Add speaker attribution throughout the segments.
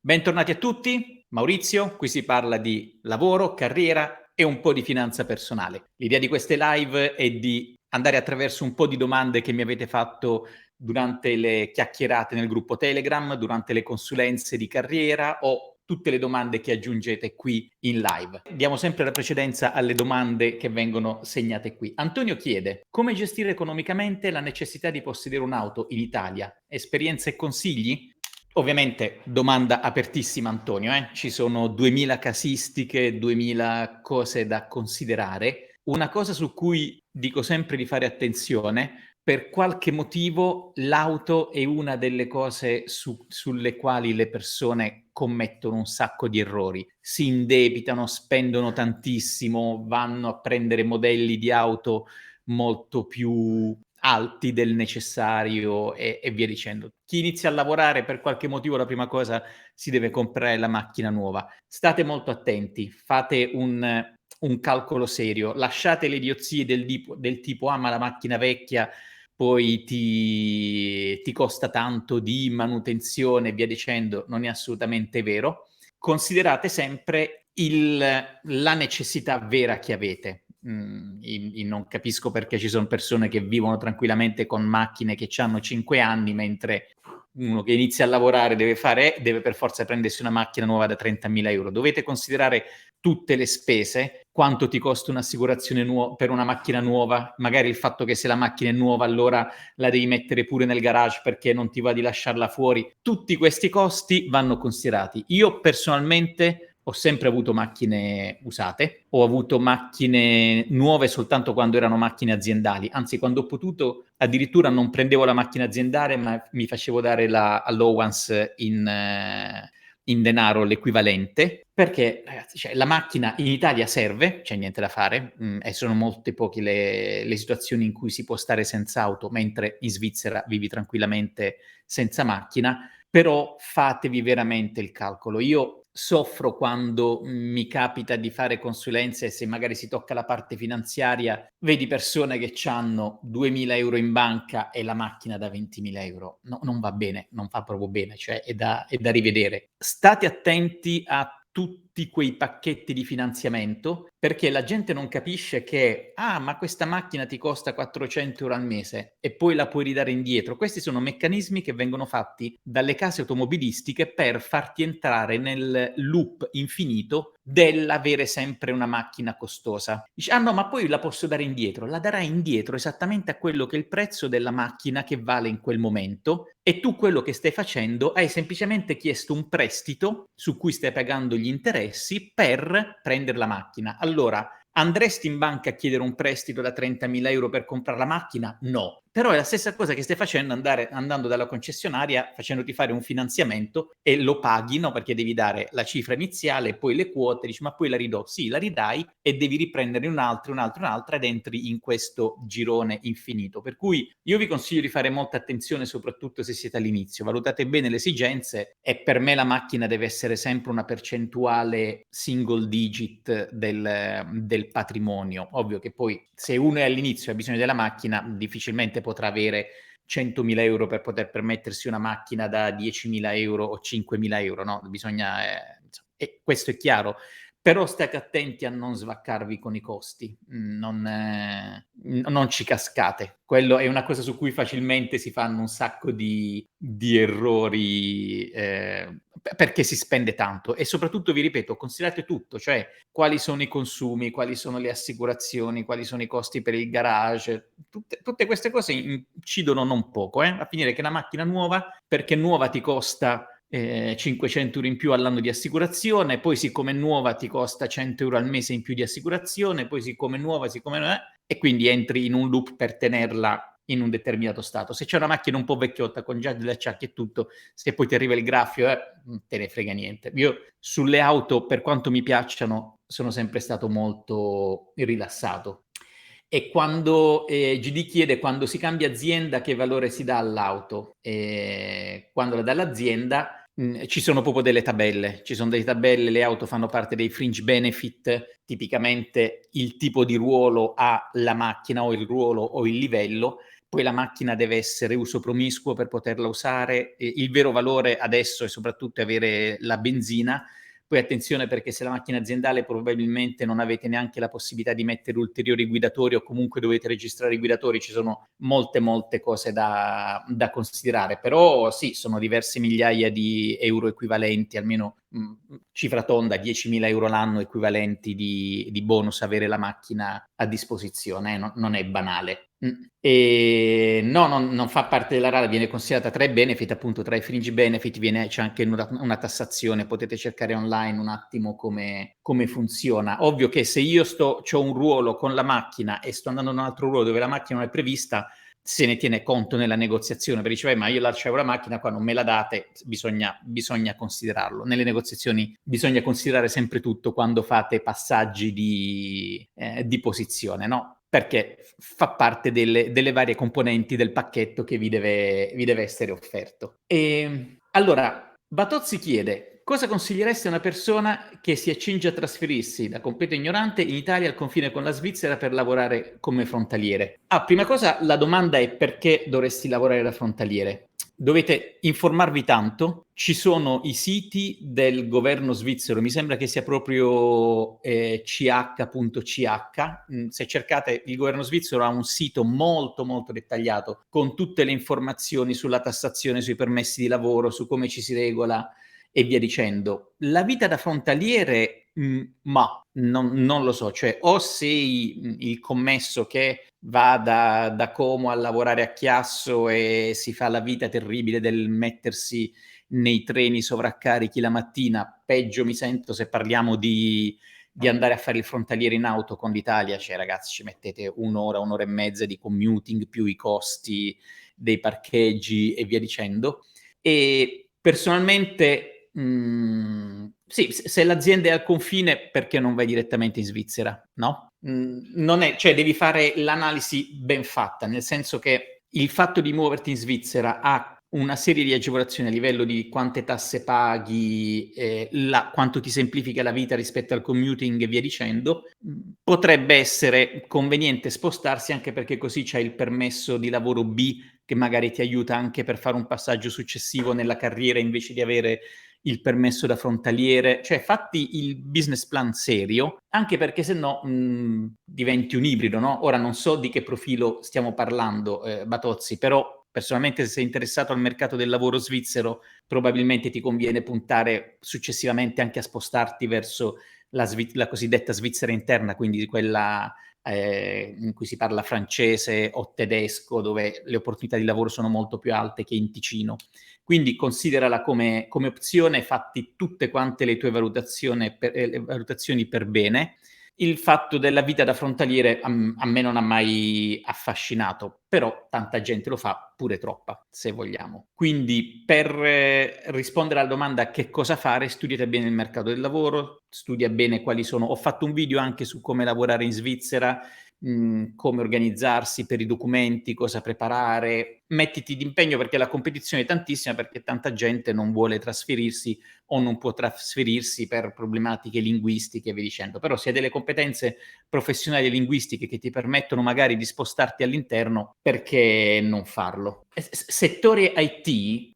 Speaker 1: Bentornati a tutti, Maurizio, qui si parla di lavoro, carriera e un po' di finanza personale. L'idea di queste live è di andare attraverso un po' di domande che mi avete fatto durante le chiacchierate nel gruppo Telegram, durante le consulenze di carriera o tutte le domande che aggiungete qui in live. Diamo sempre la precedenza alle domande che vengono segnate qui. Antonio chiede: come gestire economicamente la necessità di possedere un'auto in Italia? Esperienze e consigli? Ovviamente domanda apertissima, Antonio, ci sono 2000 casistiche, 2000 cose da considerare. Una cosa su cui dico sempre di fare attenzione: per qualche motivo l'auto è una delle cose sulle quali le persone commettono un sacco di errori. Si indebitano, spendono tantissimo, vanno a prendere modelli di auto molto più alti del necessario e via dicendo. Chi inizia a lavorare per qualche motivo la prima cosa si deve comprare la macchina nuova. State molto attenti, fate un calcolo serio, lasciate le idiozie del tipo ah ma la macchina vecchia poi ti costa tanto di manutenzione e via dicendo, non è assolutamente vero. Considerate sempre la necessità vera che avete. Non capisco perché ci sono persone che vivono tranquillamente con macchine che hanno 5 anni, mentre uno che inizia a lavorare deve per forza prendersi una macchina nuova da 30.000 euro. Dovete considerare tutte le spese, quanto ti costa un'assicurazione per una macchina nuova, magari il fatto che se la macchina è nuova allora la devi mettere pure nel garage perché non ti va di lasciarla fuori. Tutti questi costi vanno considerati. Io personalmente ho sempre avuto macchine usate, ho avuto macchine nuove soltanto quando erano macchine aziendali, anzi quando ho potuto addirittura non prendevo la macchina aziendale ma mi facevo dare la allowance in denaro, l'equivalente, perché ragazzi, cioè, la macchina in Italia serve, c'è niente da fare, e sono molte poche le situazioni in cui si può stare senza auto, mentre in Svizzera vivi tranquillamente senza macchina, però fatevi veramente il calcolo. Io soffro quando mi capita di fare consulenze e se magari si tocca la parte finanziaria, vedi persone che hanno 2.000 euro in banca e la macchina da 20.000 euro. No, non va bene, non fa proprio bene, cioè è da rivedere. State attenti a tutti quei pacchetti di finanziamento perché la gente non capisce che ma questa macchina ti costa 400 euro al mese e poi la puoi ridare indietro. Questi sono meccanismi che vengono fatti dalle case automobilistiche per farti entrare nel loop infinito dell'avere sempre una macchina costosa. Dici, no, ma poi la posso dare indietro. La darai indietro esattamente a quello che è il prezzo della macchina che vale in quel momento e tu quello che stai facendo hai semplicemente chiesto un prestito su cui stai pagando gli interessi per prendere la macchina. Allora, andresti in banca a chiedere un prestito da 30.000 euro per comprare la macchina? No. Però è la stessa cosa che stai facendo andando dalla concessionaria, facendoti fare un finanziamento e lo paghi, no? Perché devi dare la cifra iniziale e poi le quote, dici ma poi la ridò? Sì, la ridai e devi riprendere un'altra ed entri in questo girone infinito. Per cui io vi consiglio di fare molta attenzione, soprattutto se siete all'inizio, valutate bene le esigenze e per me la macchina deve essere sempre una percentuale single digit del patrimonio. Ovvio che poi se uno è all'inizio e ha bisogno della macchina, difficilmente potrà avere 100.000 euro per poter permettersi una macchina da 10.000 euro o 5.000 euro, no? Bisogna, e questo è chiaro, però state attenti a non svaccarvi con i costi, non ci cascate. Quello è una cosa su cui facilmente si fanno un sacco di errori perché si spende tanto e soprattutto, vi ripeto, considerate tutto, cioè quali sono i consumi, quali sono le assicurazioni, quali sono i costi per il garage, tutte queste cose incidono non poco, a finire che la macchina nuova, perché nuova ti costa 500 euro in più all'anno di assicurazione, poi siccome è nuova ti costa 100 euro al mese in più di assicurazione, poi siccome è nuova, e quindi entri in un loop per tenerla in un determinato stato. Se c'è una macchina un po' vecchiotta con già delle acciacche e tutto, se poi ti arriva il graffio, non te ne frega niente. Io sulle auto, per quanto mi piacciono, sono sempre stato molto rilassato. E quando GD chiede quando si cambia azienda che valore si dà all'auto, quando la dà l'azienda ci sono proprio delle tabelle, ci sono delle tabelle, le auto fanno parte dei fringe benefit, tipicamente il tipo di ruolo ha la macchina o il ruolo o il livello, poi la macchina deve essere uso promiscuo per poterla usare, e il vero valore adesso è soprattutto avere la benzina. Poi attenzione, perché se la macchina aziendale probabilmente non avete neanche la possibilità di mettere ulteriori guidatori o comunque dovete registrare i guidatori, ci sono molte cose da considerare, però sì, sono diverse migliaia di euro equivalenti, almeno cifra tonda, 10.000 euro l'anno equivalenti di bonus avere la macchina a disposizione, non è banale. E no, non fa parte della RAL, viene considerata tra i benefit, appunto tra i fringe benefit c'è anche una tassazione, potete cercare online un attimo come funziona. Ovvio che se io ho un ruolo con la macchina e sto andando in un altro ruolo dove la macchina non è prevista, se ne tiene conto nella negoziazione, perché dice, ma io lasciavo la macchina, qua non me la date, bisogna considerarlo. Nelle negoziazioni bisogna considerare sempre tutto quando fate passaggi di posizione, no? Perché fa parte delle varie componenti del pacchetto che vi deve essere offerto. Allora, Batozzi chiede: cosa consiglieresti a una persona che si accinge a trasferirsi da completo ignorante in Italia al confine con la Svizzera per lavorare come frontaliere? Prima cosa, la domanda è: perché dovresti lavorare da frontaliere? Dovete informarvi tanto, ci sono i siti del governo svizzero, mi sembra che sia proprio ch.ch, se cercate, il governo svizzero ha un sito molto dettagliato con tutte le informazioni sulla tassazione, sui permessi di lavoro, su come ci si regola e via dicendo. La vita da frontaliere, non lo so, cioè o sei il commesso che va da Como a lavorare a Chiasso e si fa la vita terribile del mettersi nei treni sovraccarichi la mattina, peggio mi sento se parliamo di andare a fare il frontaliere in auto con l'Italia, cioè ragazzi ci mettete un'ora e mezza di commuting più i costi dei parcheggi e via dicendo. E personalmente, sì, se l'azienda è al confine, perché non vai direttamente in Svizzera, no? Non è, cioè devi fare l'analisi ben fatta, nel senso che il fatto di muoverti in Svizzera ha una serie di agevolazioni a livello di quante tasse paghi, quanto ti semplifica la vita rispetto al commuting e via dicendo. Potrebbe essere conveniente spostarsi, anche perché così c'è il permesso di lavoro B che magari ti aiuta anche per fare un passaggio successivo nella carriera invece di avere il permesso da frontaliere, cioè fatti il business plan serio, anche perché se no diventi un ibrido, no? Ora non so di che profilo stiamo parlando, Batozzi, però personalmente se sei interessato al mercato del lavoro svizzero probabilmente ti conviene puntare successivamente anche a spostarti verso la cosiddetta Svizzera interna, quindi quella in cui si parla francese o tedesco, dove le opportunità di lavoro sono molto più alte che in Ticino. Quindi considerala come opzione, fatti tutte quante le tue valutazioni per bene. Il fatto della vita da frontaliere a me non ha mai affascinato, però tanta gente lo fa, pure troppa, se vogliamo. Quindi per rispondere alla domanda che cosa fare, studiate bene il mercato del lavoro, studia bene quali sono. Ho fatto un video anche su come lavorare in Svizzera, come organizzarsi per i documenti, cosa preparare. Mettiti d'impegno perché la competizione è tantissima, perché tanta gente non vuole trasferirsi o non può trasferirsi per problematiche linguistiche e via dicendo. Però se hai delle competenze professionali e linguistiche che ti permettono magari di spostarti all'interno, perché non farlo? Settore IT,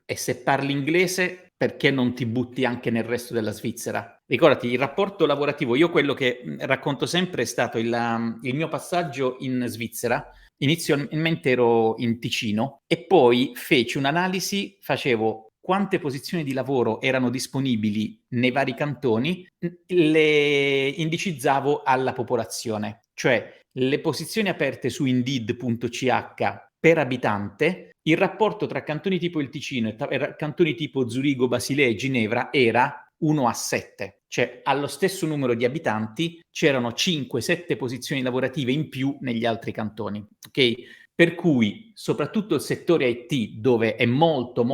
Speaker 1: e se parli inglese, perché non ti butti anche nel resto della Svizzera? Ricordati, il rapporto lavorativo, io quello che racconto sempre è stato il mio passaggio in Svizzera. Inizialmente ero in Ticino e poi feci un'analisi, facevo quante posizioni di lavoro erano disponibili nei vari cantoni, le indicizzavo alla popolazione, cioè le posizioni aperte su Indeed.ch per abitante, il rapporto tra cantoni tipo il Ticino e cantoni tipo Zurigo, Basilea e Ginevra era 1:7, cioè allo stesso numero di abitanti c'erano 5-7 posizioni lavorative in più negli altri cantoni, ok? Per cui soprattutto il settore IT, dove è molto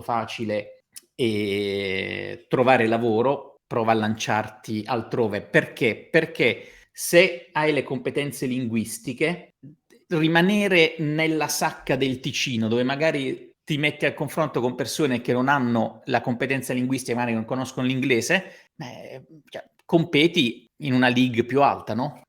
Speaker 1: facile trovare lavoro, prova a lanciarti altrove. Perché? Perché se hai le competenze linguistiche, rimanere nella sacca del Ticino, dove magari ti metti al confronto con persone che non hanno la competenza linguistica, magari non conoscono l'inglese, competi in una league più alta, no?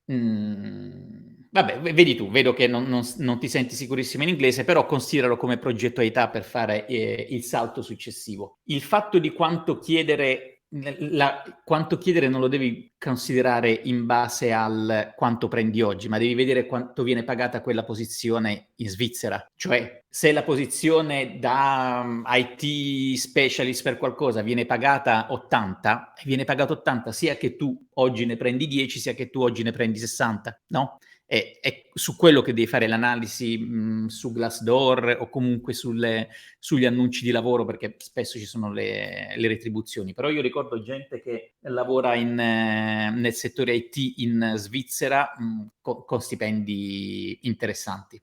Speaker 1: Vabbè, vedi tu, vedo che non ti senti sicurissimo in inglese, però consideralo come progettualità per fare il salto successivo. Il fatto di quanto chiedere non lo devi considerare in base al quanto prendi oggi, ma devi vedere quanto viene pagata quella posizione in Svizzera. Cioè, se la posizione da IT specialist per qualcosa viene pagata 80, viene pagata 80 sia che tu oggi ne prendi 10, sia che tu oggi ne prendi 60, no? È su quello che devi fare l'analisi su Glassdoor o comunque sugli annunci di lavoro, perché spesso ci sono le retribuzioni. Però io ricordo gente che lavora nel settore IT in Svizzera con stipendi interessanti.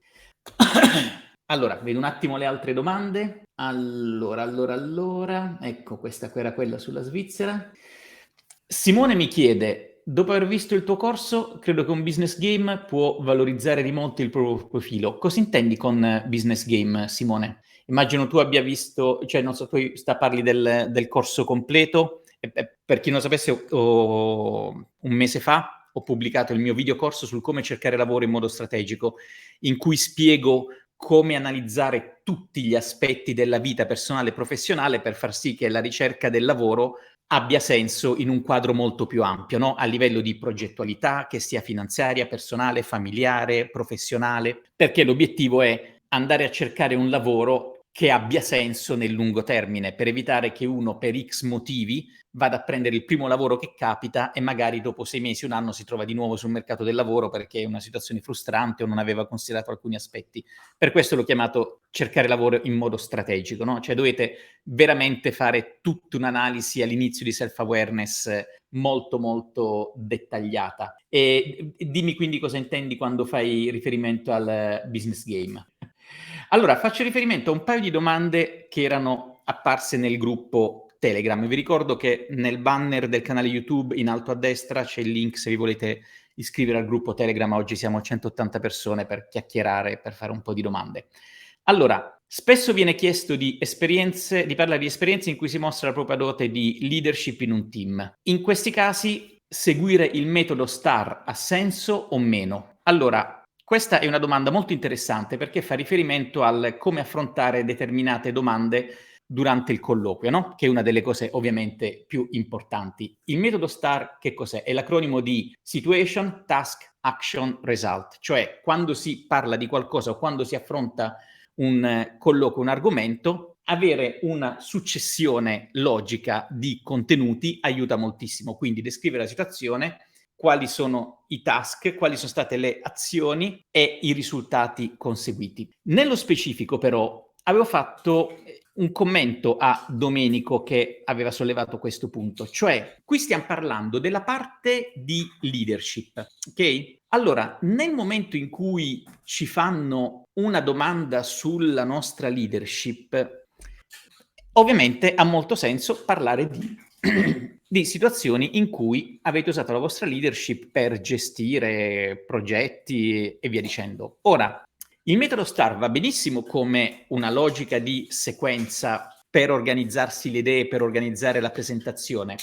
Speaker 1: Allora, vedo un attimo le altre domande. Allora. Ecco, questa era quella sulla Svizzera. Simone mi chiede, dopo aver visto il tuo corso, credo che un business game può valorizzare di molto il proprio profilo. Cosa intendi con business game, Simone? Immagino tu abbia visto, cioè non so, tu parli del corso completo. Per chi non lo sapesse, un mese fa ho pubblicato il mio videocorso sul come cercare lavoro in modo strategico, in cui spiego come analizzare tutti gli aspetti della vita personale e professionale per far sì che la ricerca del lavoro abbia senso in un quadro molto più ampio, no? A livello di progettualità, che sia finanziaria, personale, familiare, professionale, perché l'obiettivo è andare a cercare un lavoro che abbia senso nel lungo termine, per evitare che uno per X motivi vada a prendere il primo lavoro che capita e magari dopo 6 mesi, un anno si trova di nuovo sul mercato del lavoro perché è una situazione frustrante o non aveva considerato alcuni aspetti. Per questo l'ho chiamato cercare lavoro in modo strategico, no? Cioè dovete veramente fare tutta un'analisi all'inizio di self-awareness molto molto dettagliata. E dimmi quindi cosa intendi quando fai riferimento al business game. Allora, faccio riferimento a un paio di domande che erano apparse nel gruppo Telegram. Vi ricordo che nel banner del canale YouTube in alto a destra c'è il link se vi volete iscrivere al gruppo Telegram. Oggi siamo 180 persone per chiacchierare, per fare un po' di domande. Allora, spesso viene chiesto di parlare di esperienze in cui si mostra la propria dote di leadership in un team. In questi casi, seguire il metodo STAR ha senso o meno? Allora, questa è una domanda molto interessante perché fa riferimento al come affrontare determinate domande durante il colloquio, no? Che è una delle cose ovviamente più importanti. Il metodo STAR che cos'è? È l'acronimo di Situation, Task, Action, Result, cioè quando si parla di qualcosa o quando si affronta un colloquio, un argomento, avere una successione logica di contenuti aiuta moltissimo. Quindi descrivere la situazione, quali sono i task, quali sono state le azioni e i risultati conseguiti. Nello specifico però avevo fatto un commento a Domenico che aveva sollevato questo punto, cioè qui stiamo parlando della parte di leadership, ok? Allora, nel momento in cui ci fanno una domanda sulla nostra leadership, ovviamente ha molto senso parlare di situazioni in cui avete usato la vostra leadership per gestire progetti e via dicendo. Ora, il metodo STAR va benissimo come una logica di sequenza per organizzarsi le idee, per organizzare la presentazione,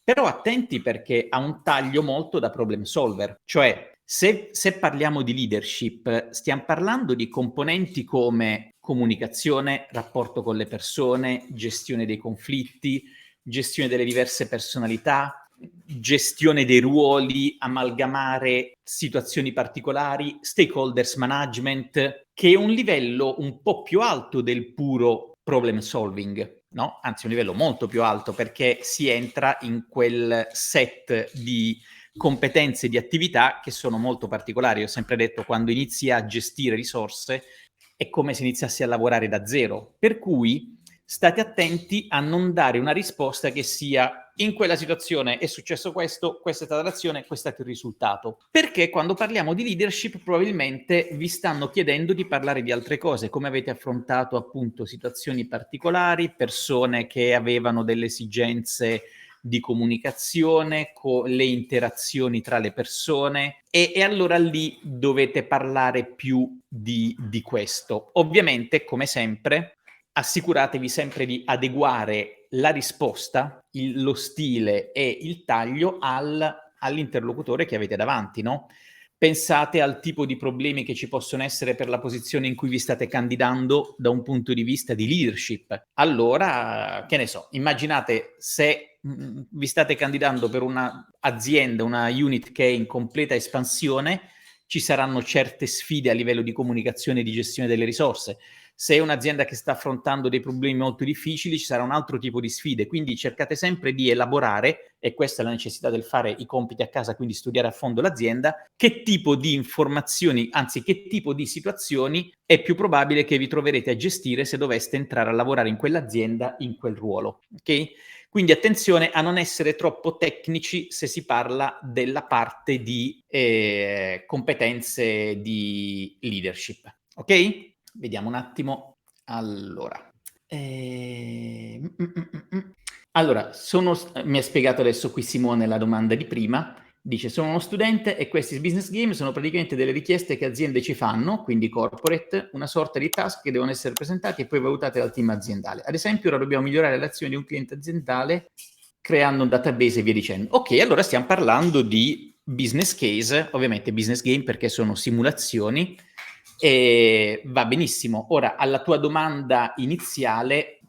Speaker 1: però attenti perché ha un taglio molto da problem solver, cioè se parliamo di leadership, stiamo parlando di componenti come comunicazione, rapporto con le persone, gestione dei conflitti, gestione delle diverse personalità, gestione dei ruoli, amalgamare situazioni particolari, stakeholders management, che è un livello un po' più alto del puro problem solving, no? Anzi, un livello molto più alto perché si entra in quel set di competenze, di attività che sono molto particolari. Ho sempre detto, quando inizi a gestire risorse è come se iniziassi a lavorare da zero, per cui state attenti a non dare una risposta che sia in quella situazione è successo questo, questa è stata l'azione, questo è stato il risultato. Perché quando parliamo di leadership probabilmente vi stanno chiedendo di parlare di altre cose, come avete affrontato appunto situazioni particolari, persone che avevano delle esigenze di comunicazione, con le interazioni tra le persone e allora lì dovete parlare più di questo. Ovviamente, come sempre, assicuratevi sempre di adeguare la risposta, lo stile e il taglio all'interlocutore che avete davanti, no? pensate al tipo di problemi che ci possono essere per la posizione in cui vi state candidando da un punto di vista di leadership. Allora, che ne so, immaginate se vi state candidando per un'azienda, una unit che è in completa espansione, ci saranno certe sfide a livello di comunicazione e di gestione delle risorse. Se è un'azienda che sta affrontando dei problemi molto difficili, ci sarà un altro tipo di sfide. Quindi cercate sempre di elaborare, e questa è la necessità del fare i compiti a casa, quindi studiare a fondo l'azienda, che tipo di informazioni, anzi che tipo di situazioni è più probabile che vi troverete a gestire se doveste entrare a lavorare in quell'azienda in quel ruolo. Ok? Quindi attenzione a non essere troppo tecnici se si parla della parte di competenze di leadership. Ok? Vediamo un attimo. Allora, allora mi ha spiegato adesso qui Simone la domanda di prima. Dice, sono uno studente e questi business game sono praticamente delle richieste che aziende ci fanno, quindi corporate, una sorta di task che devono essere presentati e poi valutate dal team aziendale. Ad esempio, ora dobbiamo migliorare le azioni di un cliente aziendale creando un database e via dicendo. Ok, allora stiamo parlando di business case, ovviamente business game perché sono simulazioni, e va benissimo. Ora, alla tua domanda iniziale,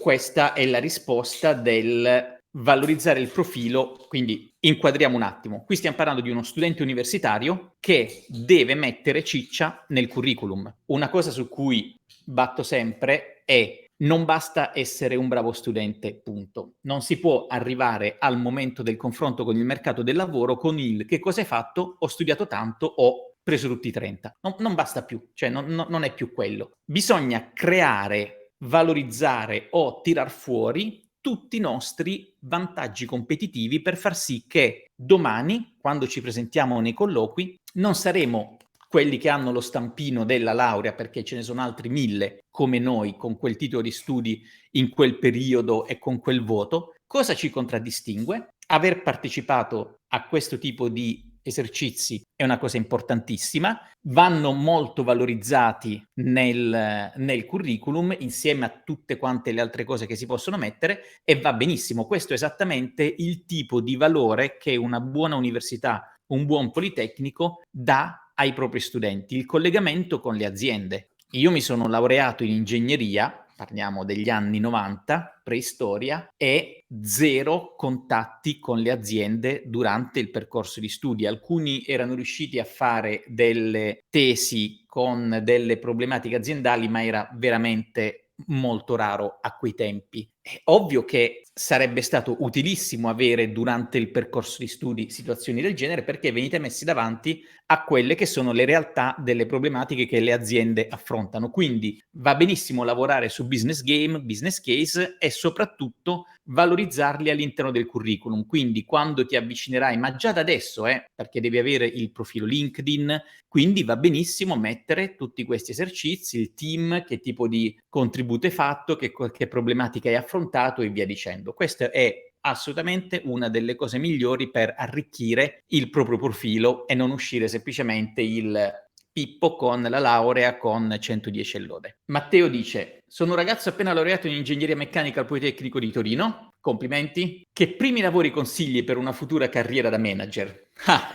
Speaker 1: questa è la risposta del valorizzare il profilo, quindi inquadriamo un attimo. Qui stiamo parlando di uno studente universitario che deve mettere ciccia nel curriculum. Una cosa su cui batto sempre è non basta essere un bravo studente, punto. Non si può arrivare al momento del confronto con il mercato del lavoro con il che cosa hai fatto, ho studiato tanto, ho preso tutti i 30. Non basta più, cioè non è più quello. Bisogna creare, valorizzare o tirar fuori tutti i nostri vantaggi competitivi per far sì che domani, quando ci presentiamo nei colloqui, non saremo quelli che hanno lo stampino della laurea, perché ce ne sono altri 1000 come noi con quel titolo di studi in quel periodo e con quel voto. Cosa ci contraddistingue? Aver partecipato a questo tipo di esercizi è una cosa importantissima, vanno molto valorizzati nel curriculum insieme a tutte quante le altre cose che si possono mettere e va benissimo. Questo è esattamente il tipo di valore che una buona università, un buon politecnico dà ai propri studenti, il collegamento con le aziende. Io mi sono laureato in ingegneria, parliamo degli anni 90, preistoria, e 0 contatti con le aziende durante il percorso di studi. Alcuni erano riusciti a fare delle tesi con delle problematiche aziendali, ma era veramente molto raro a quei tempi. È ovvio che sarebbe stato utilissimo avere durante il percorso di studi situazioni del genere perché venite messi davanti a quelle che sono le realtà delle problematiche che le aziende affrontano. Quindi va benissimo lavorare su business game, business case e soprattutto valorizzarli all'interno del curriculum. Quindi quando ti avvicinerai, ma già da adesso, perché devi avere il profilo LinkedIn, quindi va benissimo mettere tutti questi esercizi, il team, che tipo di contributo hai fatto, che problematiche hai affrontato e via dicendo. Questo è assolutamente una delle cose migliori per arricchire il proprio profilo e non uscire semplicemente il Pippo con la laurea con 110 e lode. Matteo dice, sono un ragazzo appena laureato in ingegneria meccanica al Politecnico di Torino. Complimenti. Che primi lavori consigli per una futura carriera da manager? Ah,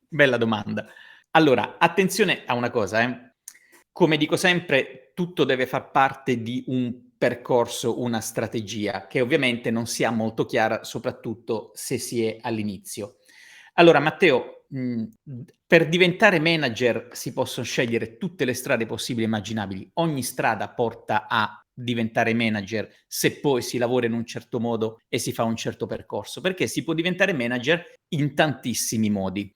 Speaker 1: bella domanda. Allora, attenzione a una cosa, Come dico sempre, tutto deve far parte di un percorso, una strategia, che ovviamente non sia molto chiara, soprattutto se si è all'inizio. Allora, Matteo, per diventare manager si possono scegliere tutte le strade possibili e immaginabili. Ogni strada porta a diventare manager se poi si lavora in un certo modo e si fa un certo percorso, perché si può diventare manager in tantissimi modi.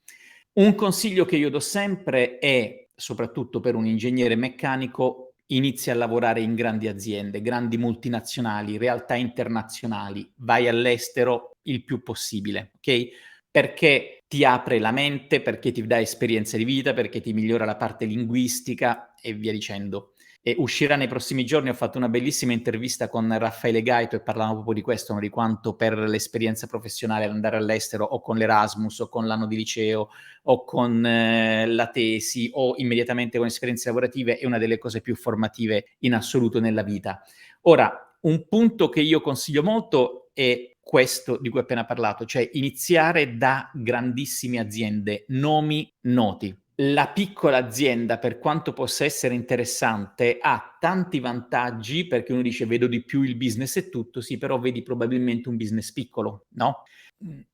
Speaker 1: Un consiglio che io do sempre è, soprattutto per un ingegnere meccanico, inizia a lavorare in grandi aziende, grandi multinazionali, realtà internazionali, vai all'estero il più possibile, ok? Perché ti apre la mente, perché ti dà esperienza di vita, perché ti migliora la parte linguistica e via dicendo. E uscirà nei prossimi giorni, ho fatto una bellissima intervista con Raffaele Gaito e parlavamo proprio di questo, no? Di quanto per l'esperienza professionale andare all'estero o con l'Erasmus o con l'anno di liceo o con la tesi o immediatamente con esperienze lavorative è una delle cose più formative in assoluto nella vita. Ora, un punto che io consiglio molto è questo di cui ho appena parlato, cioè iniziare da grandissime aziende, nomi noti. La piccola azienda, per quanto possa essere interessante, ha tanti vantaggi perché uno dice vedo di più il business e tutto, sì, però vedi probabilmente un business piccolo, no?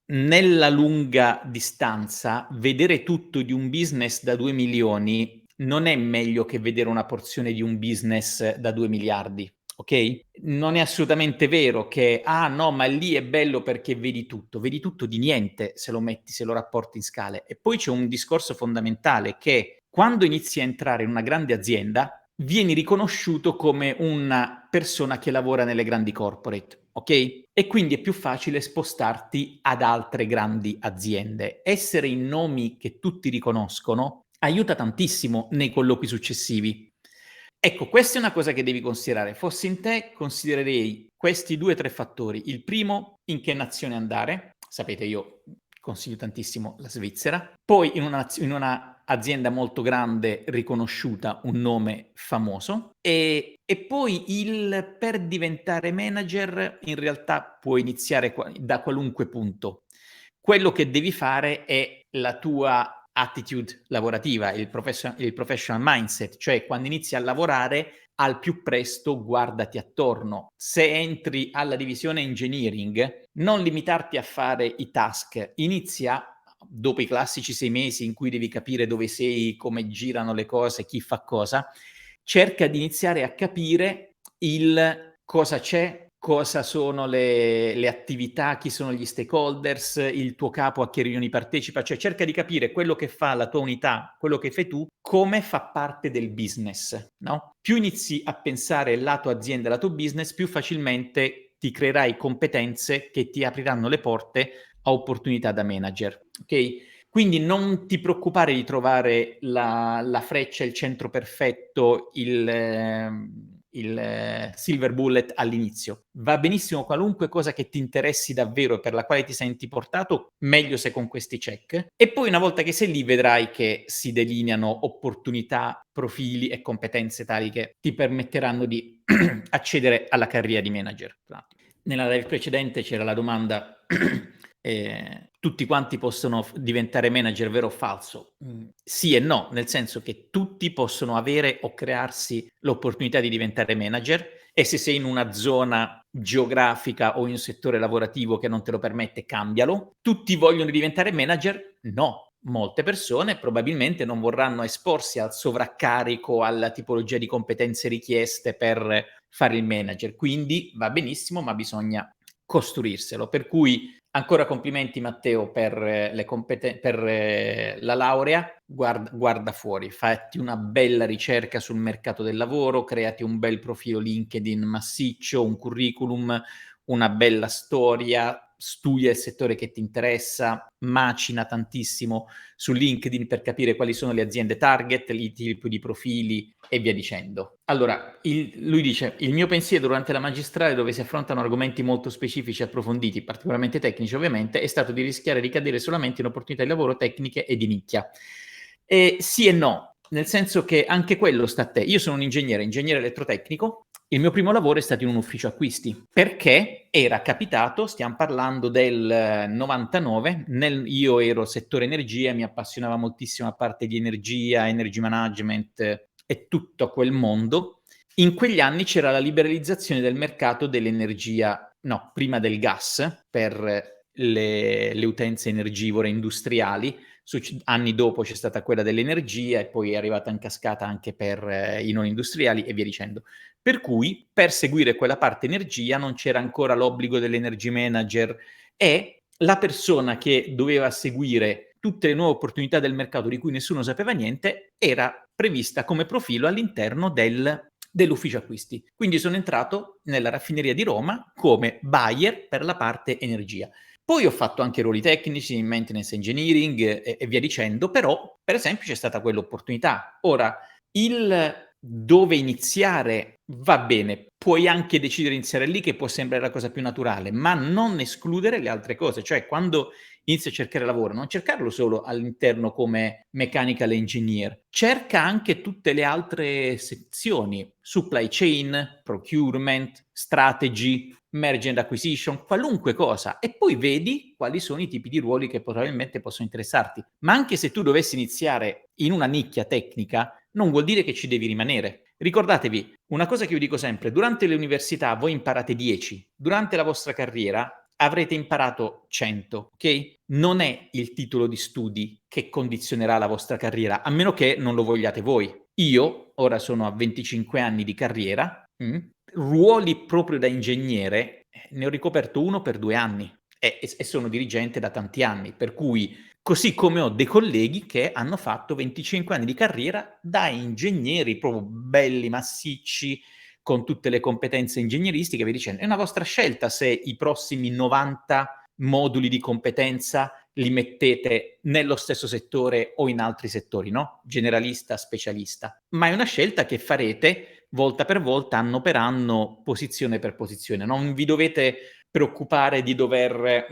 Speaker 1: Nella lunga distanza, vedere tutto di un business da 2 milioni non è meglio che vedere una porzione di un business da 2 miliardi, ok? Non è assolutamente vero che, ah no, ma lì è bello perché vedi tutto di niente se lo metti, se lo rapporti in scale. E poi c'è un discorso fondamentale che quando inizi a entrare in una grande azienda, vieni riconosciuto come una persona che lavora nelle grandi corporate, ok? E quindi è più facile spostarti ad altre grandi aziende. Essere in nomi che tutti riconoscono aiuta tantissimo nei colloqui successivi. Ecco, questa è una cosa che devi considerare. Fossi in te, considererei questi 2 o 3 fattori. Il primo, in che nazione andare. Sapete, io consiglio tantissimo la Svizzera. Poi in una azienda molto grande, riconosciuta, un nome famoso. E poi per diventare manager, in realtà puoi iniziare da qualunque punto. Quello che devi fare è la tua attitude lavorativa, il professional mindset, cioè quando inizi a lavorare al più presto guardati attorno. Se entri alla divisione engineering, non limitarti a fare i task, inizia dopo i classici 6 mesi in cui devi capire dove sei, come girano le cose, chi fa cosa, cerca di iniziare a capire il cosa c'è, cosa sono le attività, chi sono gli stakeholders, il tuo capo a che riunioni partecipa, cioè cerca di capire quello che fa la tua unità, quello che fai tu, come fa parte del business, no? Più inizi a pensare la tua azienda, la tua business, più facilmente ti creerai competenze che ti apriranno le porte a opportunità da manager, ok? Quindi non ti preoccupare di trovare la freccia, il centro perfetto, il silver bullet all'inizio. Va benissimo qualunque cosa che ti interessi davvero e per la quale ti senti portato, meglio se con questi check. E poi una volta che sei lì vedrai che si delineano opportunità, profili e competenze tali che ti permetteranno di accedere alla carriera di manager. Nella live precedente c'era la domanda tutti quanti possono diventare manager, vero o falso? Sì e no, nel senso che tutti possono avere o crearsi l'opportunità di diventare manager e se sei in una zona geografica o in un settore lavorativo che non te lo permette, cambialo. Tutti vogliono diventare manager? No. Molte persone probabilmente non vorranno esporsi al sovraccarico, alla tipologia di competenze richieste per fare il manager, quindi va benissimo, ma bisogna costruirselo. Per cui ancora complimenti Matteo per la laurea, guarda fuori, fatti una bella ricerca sul mercato del lavoro, creati un bel profilo LinkedIn massiccio, un curriculum, una bella storia, studia il settore che ti interessa, macina tantissimo su LinkedIn per capire quali sono le aziende target, i tipi di profili e via dicendo. Allora, lui dice, il mio pensiero durante la magistrale dove si affrontano argomenti molto specifici e approfonditi, particolarmente tecnici ovviamente, è stato di rischiare di cadere solamente in opportunità di lavoro tecniche e di nicchia. Sì e no, nel senso che anche quello sta a te. Io sono un ingegnere elettrotecnico, il mio primo lavoro è stato in un ufficio acquisti, perché era capitato, stiamo parlando del 99, io ero settore energia, mi appassionava moltissimo la parte di energia, energy management e tutto quel mondo. In quegli anni c'era la liberalizzazione del mercato dell'energia, no, prima del gas per le utenze energivore industriali, anni dopo c'è stata quella dell'energia e poi è arrivata in cascata anche per i non industriali e via dicendo. Per cui per seguire quella parte energia non c'era ancora l'obbligo dell'energy manager e la persona che doveva seguire tutte le nuove opportunità del mercato di cui nessuno sapeva niente era prevista come profilo all'interno dell'ufficio acquisti. Quindi sono entrato nella raffineria di Roma come buyer per la parte energia. Poi ho fatto anche ruoli tecnici in maintenance engineering e via dicendo, però per esempio c'è stata quell'opportunità. Ora, il dove iniziare va bene, puoi anche decidere di iniziare lì che può sembrare la cosa più naturale, ma non escludere le altre cose, cioè quando inizi a cercare lavoro, non cercarlo solo all'interno come mechanical engineer, cerca anche tutte le altre sezioni, supply chain, procurement, strategy, merger and acquisition, qualunque cosa, e poi vedi quali sono i tipi di ruoli che probabilmente possono interessarti. Ma anche se tu dovessi iniziare in una nicchia tecnica, non vuol dire che ci devi rimanere. Ricordatevi, una cosa che io dico sempre, durante le università voi imparate 10, durante la vostra carriera avrete imparato 100, ok? Non è il titolo di studi che condizionerà la vostra carriera, a meno che non lo vogliate voi. Io ora sono a 25 anni di carriera, ruoli proprio da ingegnere, ne ho ricoperto uno per 2 anni e sono dirigente da tanti anni, per cui così come ho dei colleghi che hanno fatto 25 anni di carriera da ingegneri proprio belli, massicci, con tutte le competenze ingegneristiche, vi dicendo, è una vostra scelta se i prossimi 90 moduli di competenza li mettete nello stesso settore o in altri settori, no? Generalista, specialista. Ma è una scelta che farete volta per volta, anno per anno, posizione per posizione. Non vi dovete preoccupare di dover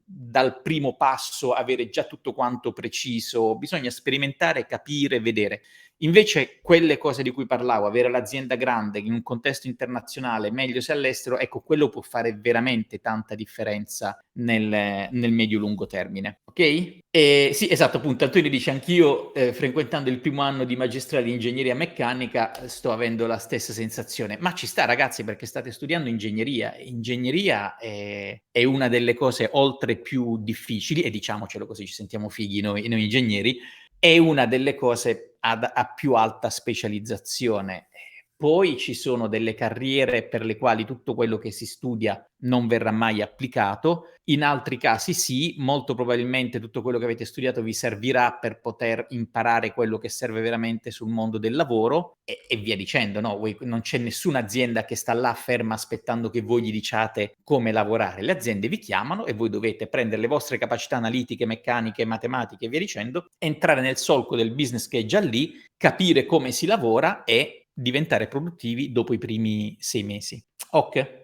Speaker 1: dal primo passo avere già tutto quanto preciso, bisogna sperimentare, capire, vedere. Invece quelle cose di cui parlavo, avere l'azienda grande in un contesto internazionale, meglio se all'estero, ecco, quello può fare veramente tanta differenza nel medio-lungo termine, ok? Sì, esatto, appunto, Antonio dice, anch'io frequentando il primo anno di magistrale di ingegneria meccanica sto avendo la stessa sensazione, ma ci sta ragazzi perché state studiando ingegneria. Ingegneria è una delle cose oltre più difficili, e diciamocelo così ci sentiamo fighi noi ingegneri, è una delle cose a più alta specializzazione. Poi ci sono delle carriere per le quali tutto quello che si studia non verrà mai applicato, in altri casi sì, molto probabilmente tutto quello che avete studiato vi servirà per poter imparare quello che serve veramente sul mondo del lavoro e via dicendo, no? Non c'è nessuna azienda che sta là ferma aspettando che voi gli diciate come lavorare. Le aziende vi chiamano e voi dovete prendere le vostre capacità analitiche, meccaniche, matematiche e via dicendo, entrare nel solco del business che è già lì, capire come si lavora e diventare produttivi dopo i primi 6 mesi. Ok?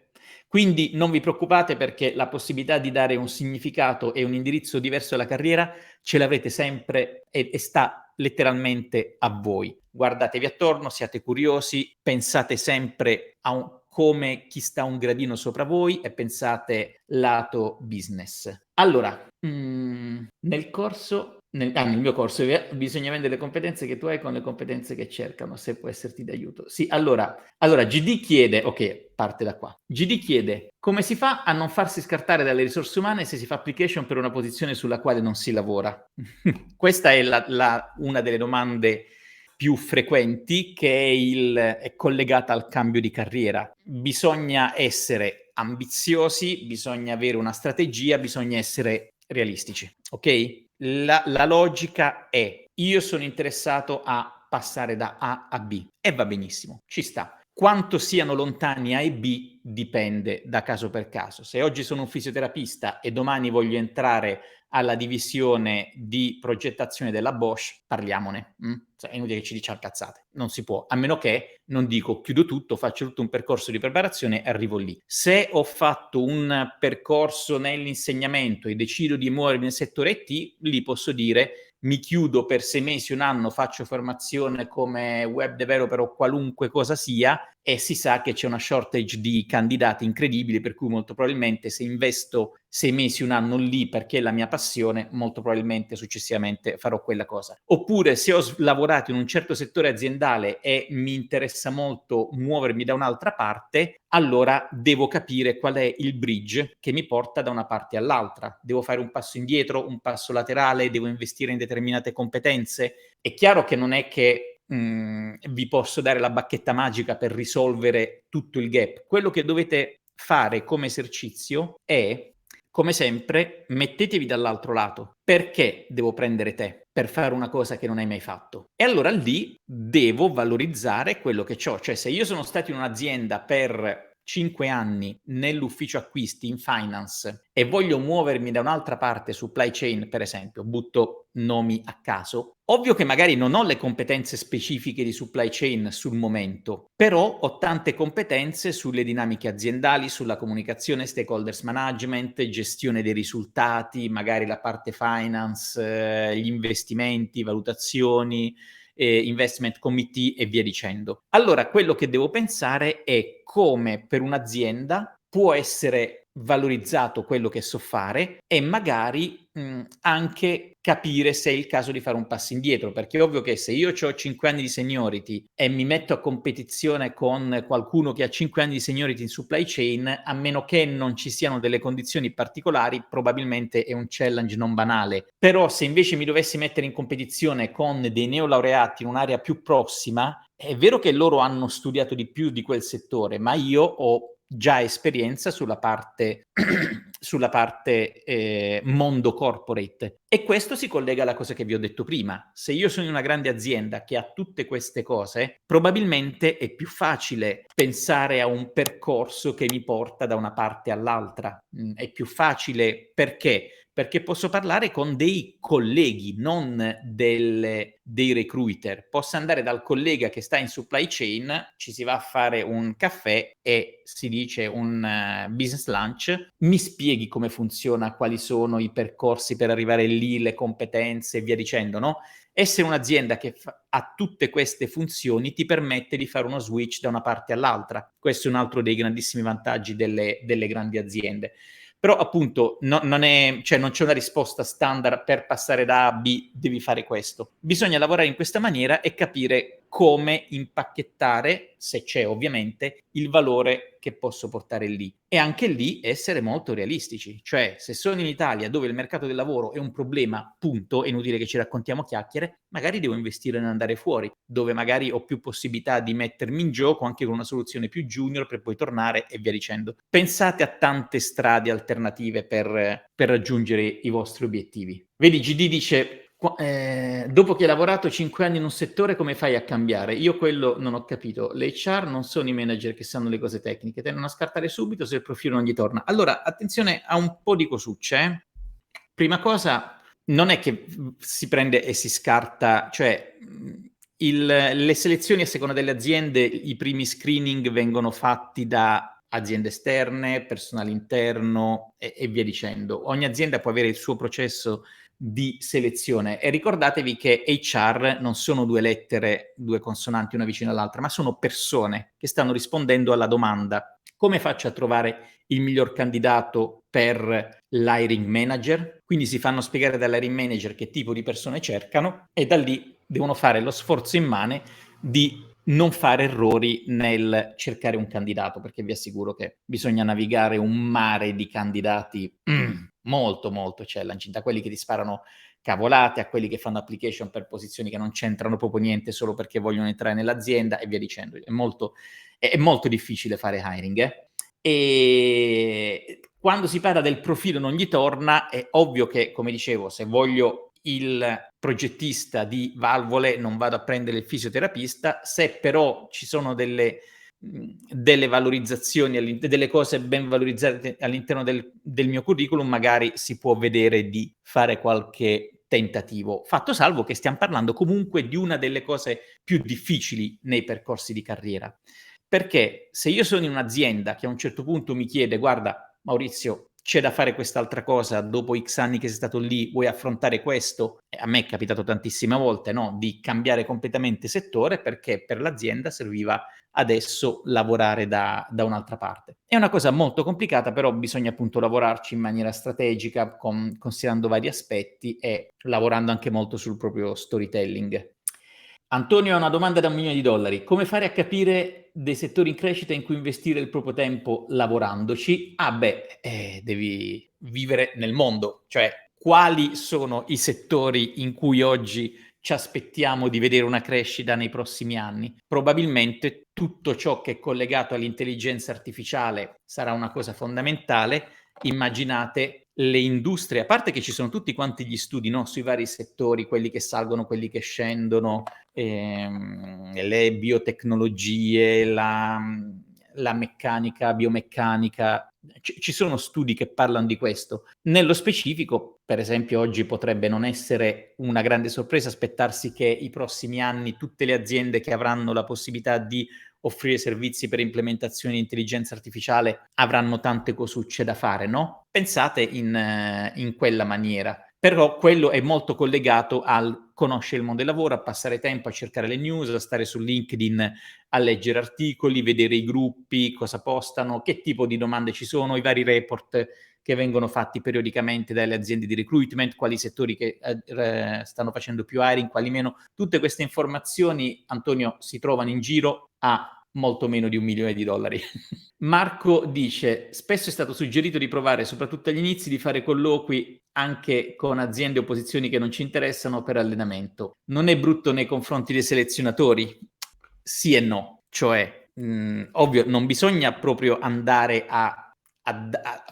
Speaker 1: Quindi non vi preoccupate perché la possibilità di dare un significato e un indirizzo diverso alla carriera ce l'avete sempre e sta letteralmente a voi. Guardatevi attorno, siate curiosi, pensate sempre come chi sta un gradino sopra voi e pensate lato business. Allora, nel mio corso bisogna vendere le competenze che tu hai con le competenze che cercano, se può esserti d'aiuto. Sì, allora GD chiede, ok, parte da qua. GD chiede come si fa a non farsi scartare dalle risorse umane se si fa application per una posizione sulla quale non si lavora? Questa è una delle domande più frequenti che è collegata al cambio di carriera. Bisogna essere ambiziosi, bisogna avere una strategia, bisogna essere realistici, ok? La logica è, io sono interessato a passare da A a B e va benissimo, ci sta. Quanto siano lontani A e B dipende da caso per caso. Se oggi sono un fisioterapista e domani voglio entrare alla divisione di progettazione della Bosch, parliamone. Cioè, è inutile che ci diciamo cazzate, non si può, a meno che non dico chiudo tutto, faccio tutto un percorso di preparazione e arrivo lì. Se ho fatto un percorso nell'insegnamento e decido di muovermi nel settore IT, lì posso dire mi chiudo per 6 mesi, un anno, faccio formazione come web developer o qualunque cosa sia e si sa che c'è una shortage di candidati incredibile, per cui molto probabilmente se investo 6 mesi, un anno lì perché è la mia passione, molto probabilmente successivamente farò quella cosa. Oppure se ho lavorato in un certo settore aziendale e mi interessa molto muovermi da un'altra parte, allora devo capire qual è il bridge che mi porta da una parte all'altra. Devo fare un passo indietro, un passo laterale, devo investire in determinate competenze. È chiaro che non è che vi posso dare la bacchetta magica per risolvere tutto il gap. Quello che dovete fare come esercizio è, come sempre, mettetevi dall'altro lato. Perché devo prendere te per fare una cosa che non hai mai fatto? E allora lì devo valorizzare quello che ho. Cioè, se io sono stato in un'azienda per 5 anni nell'ufficio acquisti in finance e voglio muovermi da un'altra parte, supply chain per esempio, butto nomi a caso, ovvio che magari non ho le competenze specifiche di supply chain sul momento, però ho tante competenze sulle dinamiche aziendali, sulla comunicazione, stakeholders management, gestione dei risultati, magari la parte finance, gli investimenti, valutazioni, investment committee e via dicendo. Allora, quello che devo pensare è come per un'azienda può essere valorizzato quello che so fare e magari anche capire se è il caso di fare un passo indietro, perché è ovvio che se io ho 5 anni di seniority e mi metto a competizione con qualcuno che ha 5 anni di seniority in supply chain, a meno che non ci siano delle condizioni particolari, probabilmente è un challenge non banale. Però se invece mi dovessi mettere in competizione con dei neolaureati in un'area più prossima, è vero che loro hanno studiato di più di quel settore, ma io ho già esperienza sulla parte, sulla parte mondo corporate. E questo si collega alla cosa che vi ho detto prima. Se io sono in una grande azienda che ha tutte queste cose, probabilmente è più facile pensare a un percorso che mi porta da una parte all'altra. È più facile perché? Perché posso parlare con dei colleghi, non dei recruiter. Posso andare dal collega che sta in supply chain, ci si va a fare un caffè e si dice un business lunch, mi spieghi come funziona, quali sono i percorsi per arrivare lì, le competenze e via dicendo, no? Essere un'azienda che ha tutte queste funzioni ti permette di fare uno switch da una parte all'altra. Questo è un altro dei grandissimi vantaggi delle grandi aziende. Però appunto cioè non c'è una risposta standard per passare da A a B, devi fare questo. Bisogna lavorare in questa maniera e capire come impacchettare, se c'è ovviamente, il valore che posso portare lì. E anche lì essere molto realistici. Cioè, se sono in Italia dove il mercato del lavoro è un problema, punto, è inutile che ci raccontiamo chiacchiere, magari devo investire in andare fuori, dove magari ho più possibilità di mettermi in gioco anche con una soluzione più junior per poi tornare e via dicendo. Pensate a tante strade alternative per raggiungere i vostri obiettivi. Vedi, GD dice dopo che hai lavorato 5 anni in un settore, come fai a cambiare? Io quello non ho capito. Le HR non sono i manager che sanno le cose tecniche, tendono a scartare subito se il profilo non gli torna. Allora, attenzione a un po' di cosucce. Prima cosa, non è che si prende e si scarta, cioè le selezioni a seconda delle aziende, i primi screening vengono fatti da aziende esterne, personale interno e via dicendo. Ogni azienda può avere il suo processo di selezione e ricordatevi che HR non sono due lettere, due consonanti una vicino all'altra, ma sono persone che stanno rispondendo alla domanda: come faccio a trovare il miglior candidato per l'hiring manager? Quindi si fanno spiegare dall'hiring manager che tipo di persone cercano e da lì devono fare lo sforzo immane di non fare errori nel cercare un candidato, perché vi assicuro che bisogna navigare un mare di candidati molto molto challenging, da quelli che ti sparano cavolate a quelli che fanno application per posizioni che non c'entrano proprio niente solo perché vogliono entrare nell'azienda e via dicendo. È molto difficile fare hiring. E quando si parla del profilo non gli torna, è ovvio che, come dicevo, se voglio il progettista di valvole non vado a prendere il fisioterapista, se però ci sono delle valorizzazioni, delle cose ben valorizzate all'interno del mio curriculum, magari si può vedere di fare qualche tentativo, fatto salvo che stiamo parlando comunque di una delle cose più difficili nei percorsi di carriera. Perché se io sono in un'azienda che a un certo punto mi chiede: guarda Maurizio, c'è da fare quest'altra cosa, dopo X anni che sei stato lì, vuoi affrontare questo? E a me è capitato tantissime volte, no? Di cambiare completamente settore perché per l'azienda serviva adesso lavorare da un'altra parte. È una cosa molto complicata, però bisogna appunto lavorarci in maniera strategica, considerando vari aspetti e lavorando anche molto sul proprio storytelling. Antonio ha una domanda da $1.000.000. Come fare a capire dei settori in crescita in cui investire il proprio tempo lavorandoci? Devi vivere nel mondo, cioè quali sono i settori in cui oggi ci aspettiamo di vedere una crescita nei prossimi anni? Probabilmente tutto ciò che è collegato all'intelligenza artificiale sarà una cosa fondamentale. Immaginate le industrie, a parte che ci sono tutti quanti gli studi, no, sui vari settori, quelli che salgono, quelli che scendono, le biotecnologie, la meccanica, biomeccanica, ci sono studi che parlano di questo. Nello specifico, per esempio, oggi potrebbe non essere una grande sorpresa aspettarsi che i prossimi anni tutte le aziende che avranno la possibilità di offrire servizi per implementazione di intelligenza artificiale avranno tante cosucce da fare, no? Pensate in quella maniera. Però quello è molto collegato al conoscere il mondo del lavoro, a passare tempo a cercare le news, a stare su LinkedIn, a leggere articoli, vedere i gruppi, cosa postano, che tipo di domande ci sono, i vari report che vengono fatti periodicamente dalle aziende di recruitment, quali settori che stanno facendo più hiring, quali meno. Tutte queste informazioni, Antonio, si trovano in giro a molto meno di $1 milione. Marco dice: spesso è stato suggerito di provare, soprattutto agli inizi, di fare colloqui anche con aziende o posizioni che non ci interessano per allenamento. Non è brutto nei confronti dei selezionatori? Sì e no, cioè, ovvio, non bisogna proprio andare a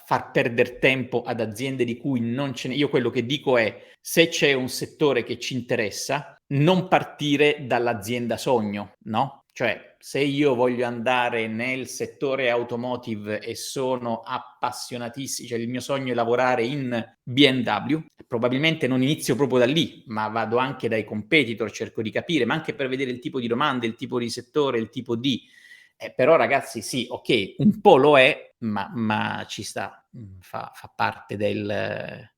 Speaker 1: far perdere tempo ad aziende di cui non ce n'è. Io quello che dico è, se c'è un settore che ci interessa, non partire dall'azienda sogno, no? Cioè, se io voglio andare nel settore automotive e sono appassionatissimo, cioè il mio sogno è lavorare in BMW, probabilmente non inizio proprio da lì, ma vado anche dai competitor, cerco di capire, ma anche per vedere il tipo di domande, il tipo di settore, il tipo di... però ragazzi, sì, ok, un po' lo è, ma ci sta, fa parte del...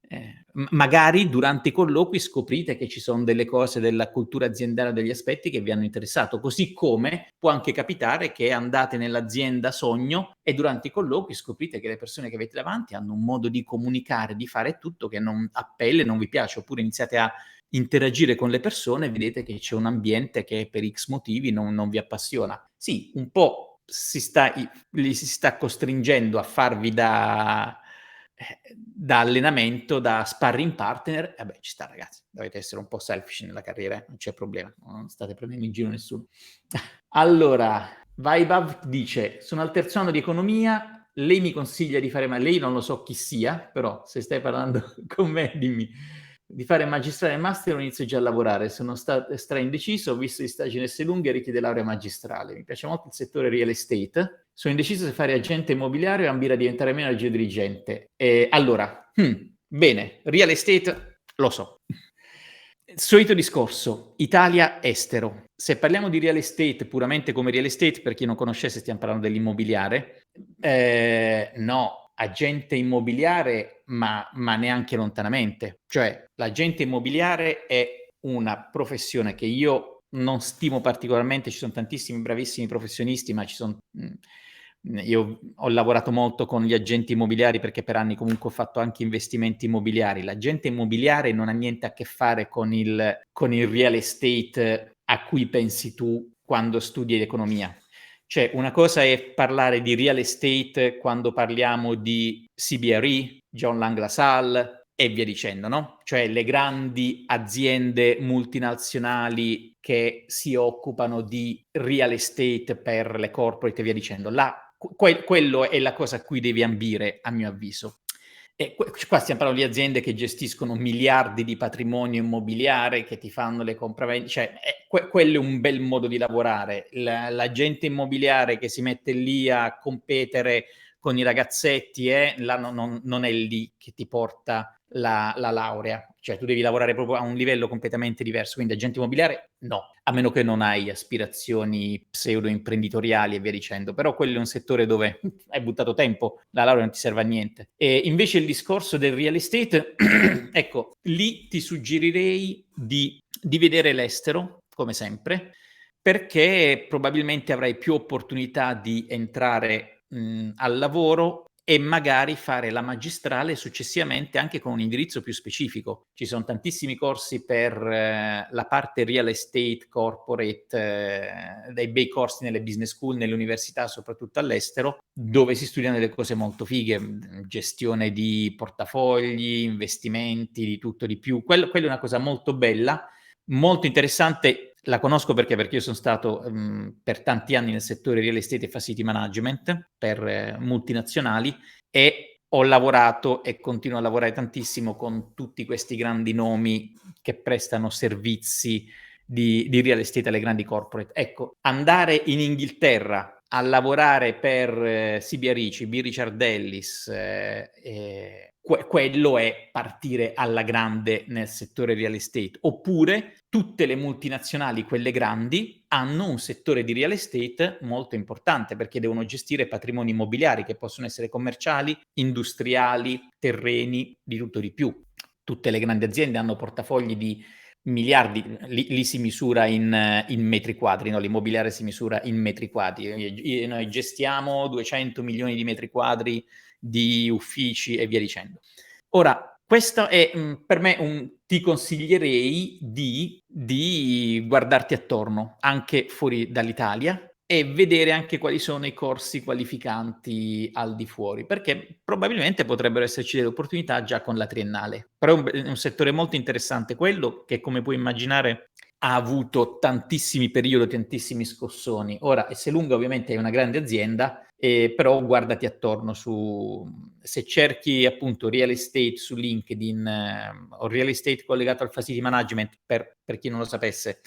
Speaker 1: magari durante i colloqui scoprite che ci sono delle cose della cultura aziendale, degli aspetti che vi hanno interessato, così come può anche capitare che andate nell'azienda sogno e durante i colloqui scoprite che le persone che avete davanti hanno un modo di comunicare, di fare tutto che non a pelle non vi piace, oppure iniziate a interagire con le persone e vedete che c'è un ambiente che per X motivi non vi appassiona. Sì, un po' li si sta costringendo a farvi da allenamento, da sparring partner. Vabbè, ci sta ragazzi, dovete essere un po' selfish nella carriera, non c'è problema, non state prendendo in giro nessuno. Allora, Vaibav dice, sono al terzo anno di economia, lei mi consiglia di fare, ma lei non lo so chi sia, però se stai parlando con me dimmi, di fare magistrale e master o inizio già a lavorare, sono straindeciso, ho visto gli stagi in S lunghe e richiede laurea magistrale, mi piace molto il settore real estate, sono indeciso se fare agente immobiliare o ambire a diventare manager dirigente. Allora, bene, real estate lo so. Solito discorso, Italia-estero. Se parliamo di real estate puramente come real estate, per chi non conoscesse stiamo parlando dell'immobiliare, no, agente immobiliare, ma neanche lontanamente. Cioè, l'agente immobiliare è una professione che io non stimo particolarmente, ci sono tantissimi bravissimi professionisti, ma ci sono... Io ho lavorato molto con gli agenti immobiliari perché per anni comunque ho fatto anche investimenti immobiliari. L'agente immobiliare non ha niente a che fare con il real estate a cui pensi tu quando studi economia. Cioè, una cosa è parlare di real estate quando parliamo di CBRE, John Lang LaSalle e via dicendo, no? Cioè le grandi aziende multinazionali che si occupano di real estate per le corporate e via dicendo. Quello è la cosa a cui devi ambire, a mio avviso. E qua stiamo parlando di aziende che gestiscono miliardi di patrimonio immobiliare, che ti fanno le compravendite, cioè quello è un bel modo di lavorare. L'agente immobiliare che si mette lì a competere con i ragazzetti, non è lì che ti porta la laurea, cioè tu devi lavorare proprio a un livello completamente diverso, quindi agente immobiliare no, a meno che non hai aspirazioni pseudo imprenditoriali e via dicendo, però quello è un settore dove hai buttato tempo, la laurea non ti serve a niente. E invece il discorso del real estate, ecco, lì ti suggerirei di vedere l'estero, come sempre, perché probabilmente avrai più opportunità di entrare al lavoro e magari fare la magistrale successivamente anche con un indirizzo più specifico. Ci sono tantissimi corsi per la parte real estate corporate, dei bei corsi nelle business school, nelle università, soprattutto all'estero, dove si studiano delle cose molto fighe, gestione di portafogli, investimenti, di tutto di più. Quello è una cosa molto bella, molto interessante. La conosco perché io sono stato per tanti anni nel settore real estate e facility management per multinazionali e ho lavorato e continuo a lavorare tantissimo con tutti questi grandi nomi che prestano servizi di real estate alle grandi corporate. Ecco, andare in Inghilterra a lavorare per CBRE, CB Richard Ellis, quello è partire alla grande nel settore real estate. Oppure tutte le multinazionali, quelle grandi, hanno un settore di real estate molto importante perché devono gestire patrimoni immobiliari che possono essere commerciali, industriali, terreni, di tutto di più. tutte le grandi aziende hanno portafogli di miliardi, lì si misura in metri quadri, no? L'immobiliare si misura in metri quadri. Noi gestiamo 200 milioni di metri quadri di uffici e via dicendo. Ora, questo è per me ti consiglierei di guardarti attorno, anche fuori dall'Italia, e vedere anche quali sono i corsi qualificanti al di fuori, perché probabilmente potrebbero esserci delle opportunità già con la triennale. Però è un settore molto interessante quello, che come puoi immaginare ha avuto tantissimi periodi, tantissimi scossoni. Ora, Esselunga ovviamente è una grande azienda, però guardati attorno se cerchi appunto real estate su LinkedIn o real estate collegato al facility management, per chi non lo sapesse,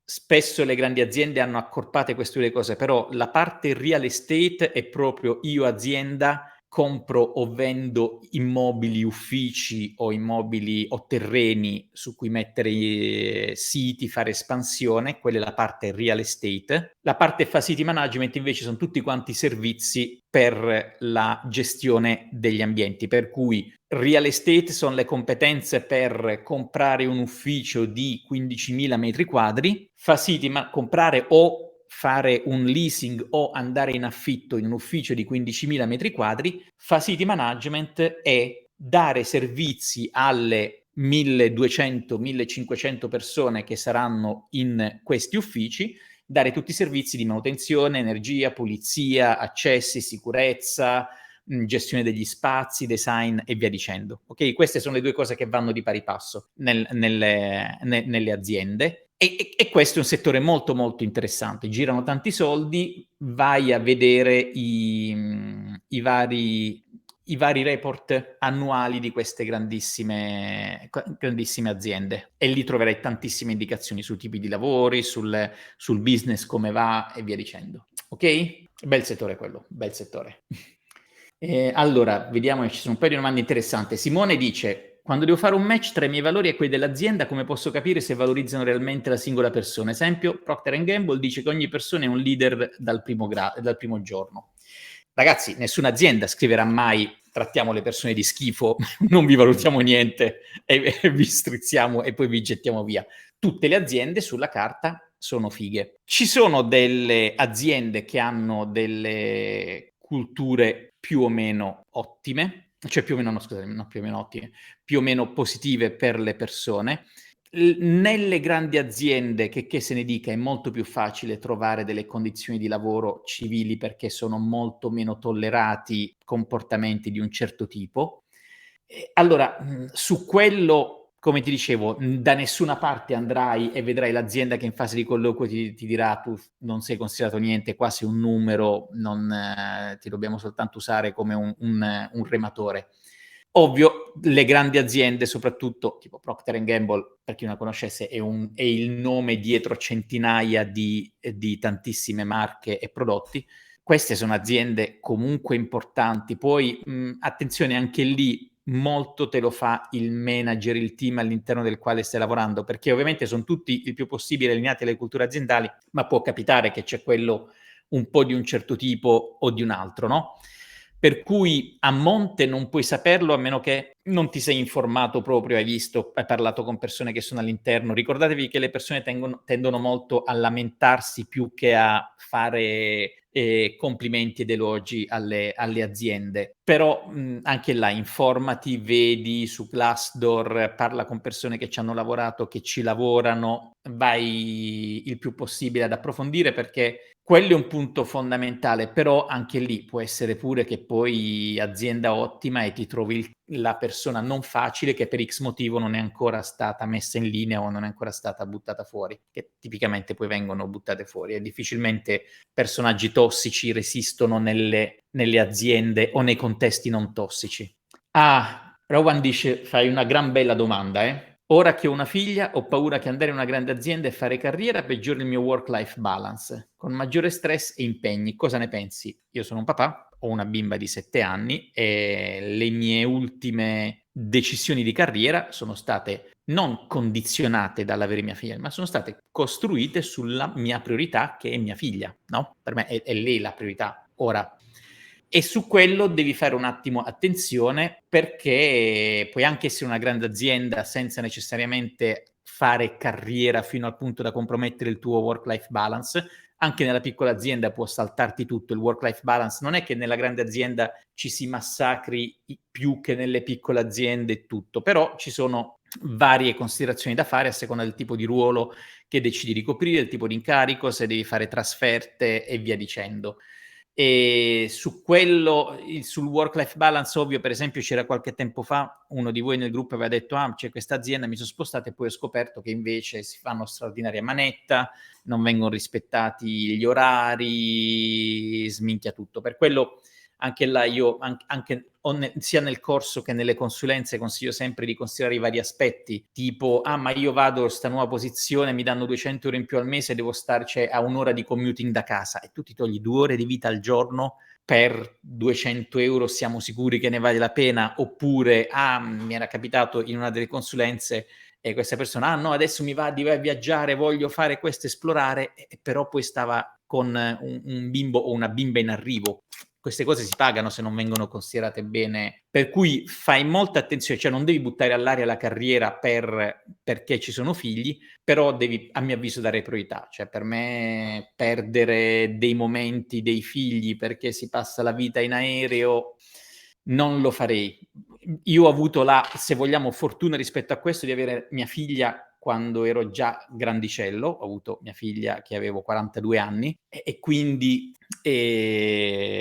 Speaker 1: spesso le grandi aziende hanno accorpate queste due cose, però la parte real estate è proprio io azienda compro o vendo immobili, uffici o immobili o terreni su cui mettere siti, fare espansione, quella è la parte real estate. La parte facility management invece sono tutti quanti servizi per la gestione degli ambienti, per cui real estate sono le competenze per comprare un ufficio di 15.000 metri quadri, facility comprare o fare un leasing o andare in affitto in un ufficio di 15.000 metri quadri, facility management è dare servizi alle 1.200-1.500 persone che saranno in questi uffici, dare tutti i servizi di manutenzione, energia, pulizia, accessi, sicurezza, gestione degli spazi, design e via dicendo. Ok? Queste sono le due cose che vanno di pari passo nelle aziende. E questo è un settore molto molto interessante, girano tanti soldi, vai a vedere i vari report annuali di queste grandissime aziende e lì troverai tantissime indicazioni sui tipi di lavori, sul business come va e via dicendo. Ok? Bel settore quello, bel settore. Allora, vediamo, ci sono un paio di domande interessanti. Simone dice: quando devo fare un match tra i miei valori e quelli dell'azienda, come posso capire se valorizzano realmente la singola persona? Esempio, Procter & Gamble dice che ogni persona è un leader dal primo giorno. Ragazzi, nessuna azienda scriverà mai trattiamo le persone di schifo, non vi valutiamo niente e vi strizziamo e poi vi gettiamo via. Tutte le aziende sulla carta sono fighe. Ci sono delle aziende che hanno delle culture più o meno ottime, cioè più o meno, no, scusate, non più o meno ottime, più o meno positive per le persone. Nelle grandi aziende, che se ne dica, è molto più facile trovare delle condizioni di lavoro civili perché sono molto meno tollerati comportamenti di un certo tipo. Allora, su quello, come ti dicevo, da nessuna parte andrai e vedrai l'azienda che in fase di colloquio ti dirà tu non sei considerato niente, qua sei un numero, ti dobbiamo soltanto usare come un rematore. Ovvio, le grandi aziende, soprattutto tipo Procter & Gamble, per chi non la conoscesse, è il nome dietro centinaia di tantissime marche e prodotti. Queste sono aziende comunque importanti. Poi, attenzione, anche lì molto te lo fa il manager, il team all'interno del quale stai lavorando, perché ovviamente sono tutti il più possibile allineati alle culture aziendali, ma può capitare che c'è quello un po' di un certo tipo o di un altro, no? Per cui a monte non puoi saperlo a meno che non ti sei informato proprio, hai parlato con persone che sono all'interno. Ricordatevi che le persone tendono molto a lamentarsi più che a fare complimenti ed elogi alle aziende. Però anche là informati, vedi su Glassdoor, parla con persone che ci hanno lavorato, che ci lavorano, vai il più possibile ad approfondire perché quello è un punto fondamentale, però anche lì può essere pure che poi azienda ottima e ti trovi la persona non facile che per X motivo non è ancora stata messa in linea o non è ancora stata buttata fuori, che tipicamente poi vengono buttate fuori e difficilmente personaggi tossici resistono nelle aziende o nei contesti non tossici. Rowan dice, fai una gran bella domanda, eh? Ora che ho una figlia, ho paura che andare in una grande azienda e fare carriera peggiori il mio work-life balance, con maggiore stress e impegni. Cosa ne pensi? Io sono un papà, ho una bimba di 7 anni e le mie ultime decisioni di carriera sono state non condizionate dall'avere mia figlia, ma sono state costruite sulla mia priorità che è mia figlia, no? Per me è lei la priorità ora. E su quello devi fare un attimo attenzione, perché puoi anche essere una grande azienda senza necessariamente fare carriera fino al punto da compromettere il tuo work-life balance. Anche nella piccola azienda può saltarti tutto. Il work-life balance non è che nella grande azienda ci si massacri più che nelle piccole aziende e tutto, però ci sono varie considerazioni da fare a seconda del tipo di ruolo che decidi di coprire, il tipo di incarico, se devi fare trasferte e via dicendo. E su quello, sul work-life balance, ovvio, per esempio, c'era qualche tempo fa uno di voi nel gruppo aveva detto: ah, c'è questa azienda, mi sono spostato, e poi ho scoperto che invece si fanno straordinaria manetta, non vengono rispettati gli orari, sminchia tutto. Per quello anche là io, anche sia nel corso che nelle consulenze, consiglio sempre di considerare i vari aspetti, tipo, ah, ma io vado a sta nuova posizione, mi danno 200 euro in più al mese, devo starci a un'ora di commuting da casa, e tu ti togli 2 ore di vita al giorno per 200 euro, siamo sicuri che ne vale la pena? Oppure, ah, mi era capitato in una delle consulenze, e questa persona, ah no, adesso mi va di viaggiare, voglio fare questo, esplorare, e però poi stava con un bimbo o una bimba in arrivo. Queste cose si pagano se non vengono considerate bene, per cui fai molta attenzione, cioè non devi buttare all'aria la carriera perché ci sono figli, però devi, a mio avviso, dare priorità. Cioè, per me perdere dei momenti dei figli perché si passa la vita in aereo non lo farei. Io ho avuto la, se vogliamo, fortuna rispetto a questo di avere mia figlia quando ero già grandicello. Ho avuto mia figlia che avevo 42 anni e quindi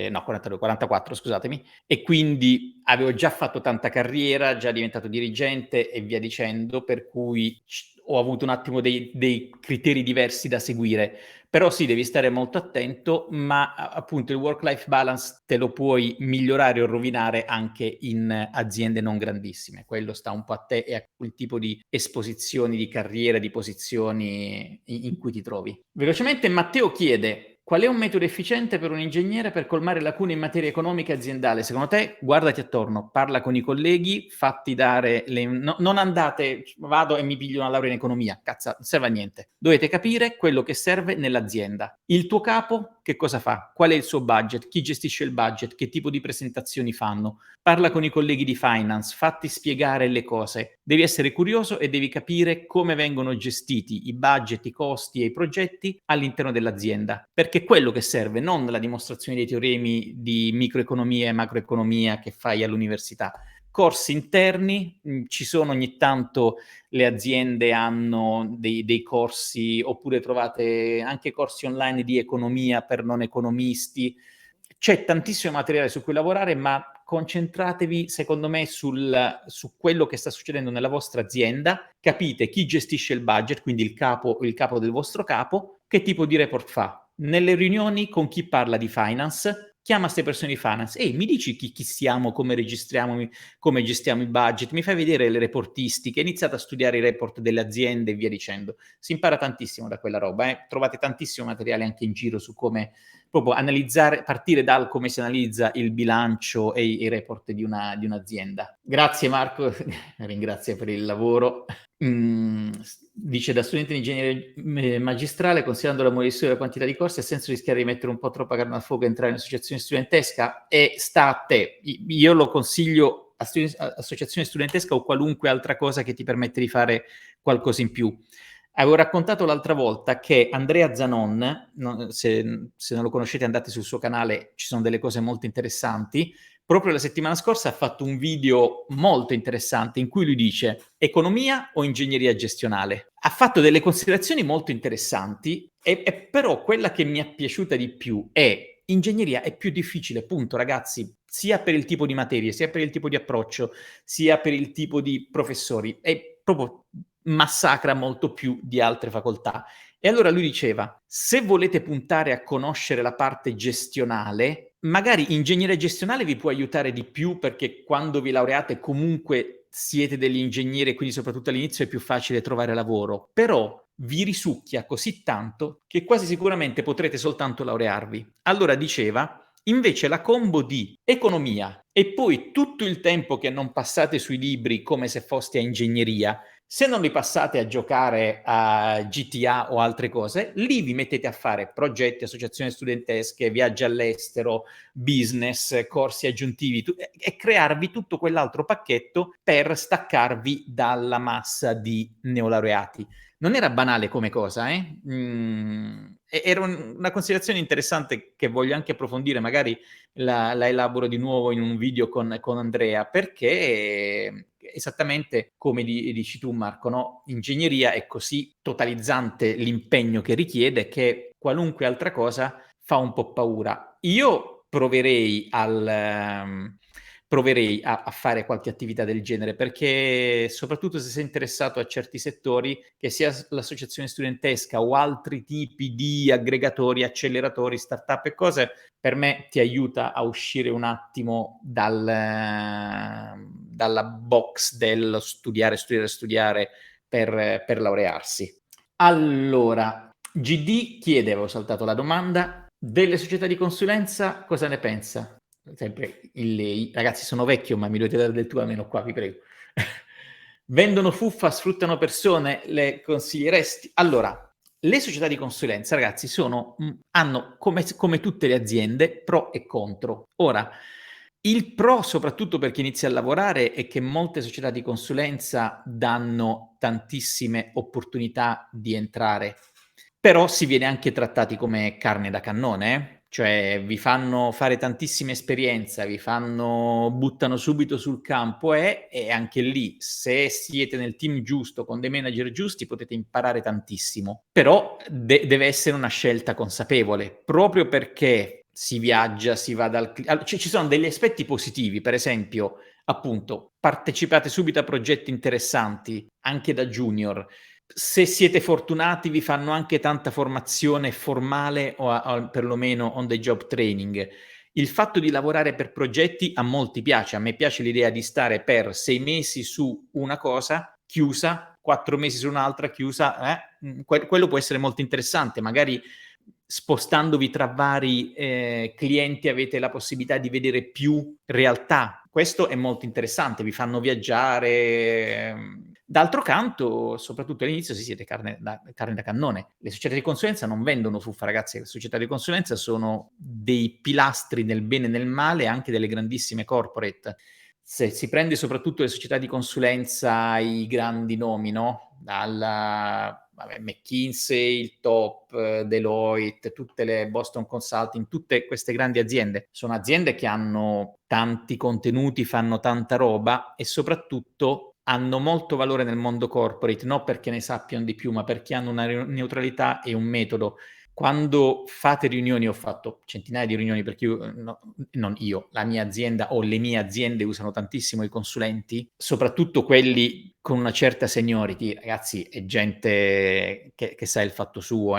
Speaker 1: no, 42, 44, scusatemi, e quindi avevo già fatto tanta carriera, già diventato dirigente e via dicendo, per cui ho avuto un attimo dei criteri diversi da seguire. Però sì, devi stare molto attento, ma appunto il work-life balance te lo puoi migliorare o rovinare anche in aziende non grandissime. Quello sta un po' a te e a quel tipo di esposizioni, di carriera, di posizioni in cui ti trovi. Velocemente Matteo chiede: qual è un metodo efficiente per un ingegnere per colmare lacune in materia economica e aziendale? Secondo te, guardati attorno, parla con i colleghi, fatti dare non andate, vado e mi piglio una laurea in economia, cazzo, non serve a niente. Dovete capire quello che serve nell'azienda. Il tuo capo che cosa fa? Qual è il suo budget? Chi gestisce il budget? Che tipo di presentazioni fanno? Parla con i colleghi di finance, fatti spiegare le cose. Devi essere curioso e devi capire come vengono gestiti i budget, i costi e i progetti all'interno dell'azienda, perché è quello che serve, non la dimostrazione dei teoremi di microeconomia e macroeconomia che fai all'università. Corsi interni, ci sono ogni tanto, le aziende hanno dei corsi, oppure trovate anche corsi online di economia per non economisti. C'è tantissimo materiale su cui lavorare, ma concentratevi, secondo me, su quello che sta succedendo nella vostra azienda. Capite chi gestisce il budget, quindi il capo del vostro capo, che tipo di report fa. Nelle riunioni con chi parla di finance, chiama queste persone di finance. Ehi, mi dici chi siamo, come registriamo, come gestiamo i budget, mi fai vedere le reportistiche, iniziate a studiare i report delle aziende e via dicendo. Si impara tantissimo da quella roba, eh? Trovate tantissimo materiale anche in giro su come proprio analizzare, partire dal come si analizza il bilancio e i report di un'azienda. Grazie Marco, ringrazio per il lavoro. Dice: da studente di ingegneria magistrale, considerando la modalità della quantità di corsi, ha senso rischiare di mettere un po' troppa carne al fuoco e entrare in un'associazione studentesca? E sta a te. Io lo consiglio a associazione studentesca o qualunque altra cosa che ti permette di fare qualcosa in più. Avevo raccontato l'altra volta che Andrea Zanon, se non lo conoscete andate sul suo canale, ci sono delle cose molto interessanti. Proprio la settimana scorsa ha fatto un video molto interessante in cui lui dice: economia o ingegneria gestionale? Ha fatto delle considerazioni molto interessanti, e però quella che mi è piaciuta di più è: ingegneria è più difficile, punto, ragazzi, sia per il tipo di materie, sia per il tipo di approccio, sia per il tipo di professori. È proprio massacra molto più di altre facoltà. E allora lui diceva: se volete puntare a conoscere la parte gestionale, magari ingegneria gestionale vi può aiutare di più, perché quando vi laureate comunque siete degli ingegneri e quindi soprattutto all'inizio è più facile trovare lavoro, però vi risucchia così tanto che quasi sicuramente potrete soltanto laurearvi. Allora diceva: invece la combo di economia e poi tutto il tempo che non passate sui libri come se foste a ingegneria, Se non li passate a giocare a GTA o altre cose, lì vi mettete a fare progetti, associazioni studentesche, viaggi all'estero, business, corsi aggiuntivi e crearvi tutto quell'altro pacchetto per staccarvi dalla massa di neolaureati. Non era banale come cosa, eh? Era una considerazione interessante che voglio anche approfondire, magari la elaboro di nuovo in un video con Andrea, perché esattamente come dici tu, Marco, no? Ingegneria è così totalizzante l'impegno che richiede che qualunque altra cosa fa un po' paura. Io proverei a fare qualche attività del genere, perché soprattutto se sei interessato a certi settori, che sia l'associazione studentesca o altri tipi di aggregatori, acceleratori, startup e cose, per me ti aiuta a uscire un attimo dalla box del studiare per laurearsi. Allora, GD chiede, avevo saltato la domanda, delle società di consulenza cosa ne pensa? Sempre in lei. Ragazzi, sono vecchio, ma mi dovete dare del tuo almeno qua, vi prego. Vendono fuffa, sfruttano persone, le consiglieresti? Allora, le società di consulenza, ragazzi, hanno, come tutte le aziende, pro e contro. Ora, il pro, soprattutto per chi inizia a lavorare, è che molte società di consulenza danno tantissime opportunità di entrare, però si viene anche trattati come carne da cannone, eh? Cioè vi fanno fare tantissima esperienza, buttano subito sul campo e anche lì, se siete nel team giusto, con dei manager giusti, potete imparare tantissimo. Però deve essere una scelta consapevole, proprio perché si viaggia, si va ci sono degli aspetti positivi, per esempio, appunto, partecipate subito a progetti interessanti, anche da junior. Se siete fortunati vi fanno anche tanta formazione formale o perlomeno on the job training. Il fatto di lavorare per progetti a molti piace, a me piace l'idea di stare per 6 mesi su una cosa chiusa, 4 mesi su un'altra chiusa, quello può essere molto interessante, magari spostandovi tra vari clienti avete la possibilità di vedere più realtà. Questo è molto interessante, vi fanno viaggiare. D'altro canto, soprattutto all'inizio, si siete carne da cannone. Le società di consulenza non vendono fuffa, ragazzi. Le società di consulenza sono dei pilastri nel bene e nel male anche delle grandissime corporate. Se si prende soprattutto le società di consulenza, i grandi nomi, no? McKinsey, il Top, Deloitte, tutte le Boston Consulting, tutte queste grandi aziende. Sono aziende che hanno tanti contenuti, fanno tanta roba e soprattutto hanno molto valore nel mondo corporate, non perché ne sappiano di più, ma perché hanno una neutralità e un metodo. Quando fate riunioni, ho fatto centinaia di riunioni perché non io, la mia azienda o le mie aziende usano tantissimo i consulenti, soprattutto quelli con una certa seniority, ragazzi, è gente che sa il fatto suo,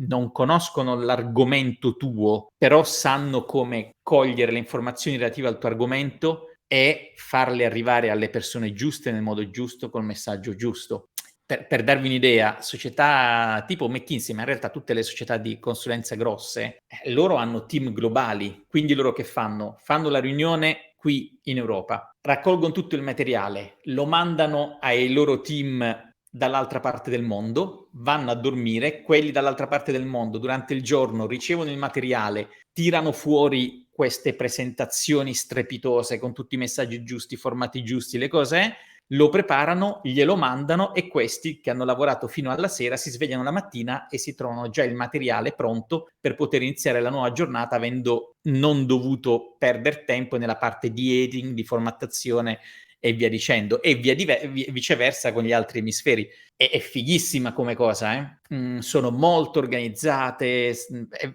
Speaker 1: non conoscono l'argomento tuo, però sanno come cogliere le informazioni relative al tuo argomento e farle arrivare alle persone giuste nel modo giusto, col messaggio giusto. Per darvi un'idea, società tipo McKinsey, ma in realtà tutte le società di consulenza grosse, loro hanno team globali, quindi loro che fanno? Fanno la riunione qui in Europa, raccolgono tutto il materiale, lo mandano ai loro team dall'altra parte del mondo, vanno a dormire, quelli dall'altra parte del mondo durante il giorno ricevono il materiale, tirano fuori queste presentazioni strepitose con tutti i messaggi giusti, i formati giusti, le cose, lo preparano, glielo mandano e questi che hanno lavorato fino alla sera si svegliano la mattina e si trovano già il materiale pronto per poter iniziare la nuova giornata avendo non dovuto perdere tempo nella parte di editing, di formattazione e via dicendo, e viceversa con gli altri emisferi. È fighissima come cosa, sono molto organizzate,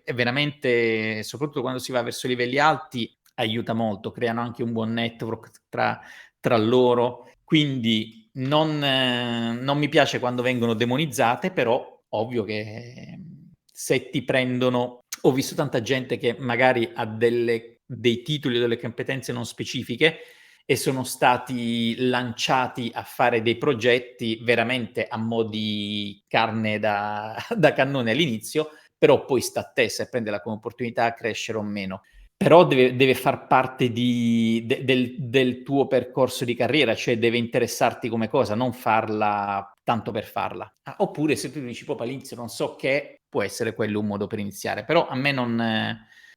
Speaker 1: è veramente, soprattutto quando si va verso i livelli alti, aiuta molto, creano anche un buon network tra loro, quindi non mi piace quando vengono demonizzate, però ovvio che se ti prendono, ho visto tanta gente che magari ha dei titoli o delle competenze non specifiche e sono stati lanciati a fare dei progetti veramente a mo' di carne da cannone all'inizio, però poi sta a te se prenderla come opportunità a crescere o meno. Però deve far parte del tuo percorso di carriera, cioè deve interessarti come cosa, non farla tanto per farla. Oppure se tu dici proprio all'inizio non so che, può essere quello un modo per iniziare, però a me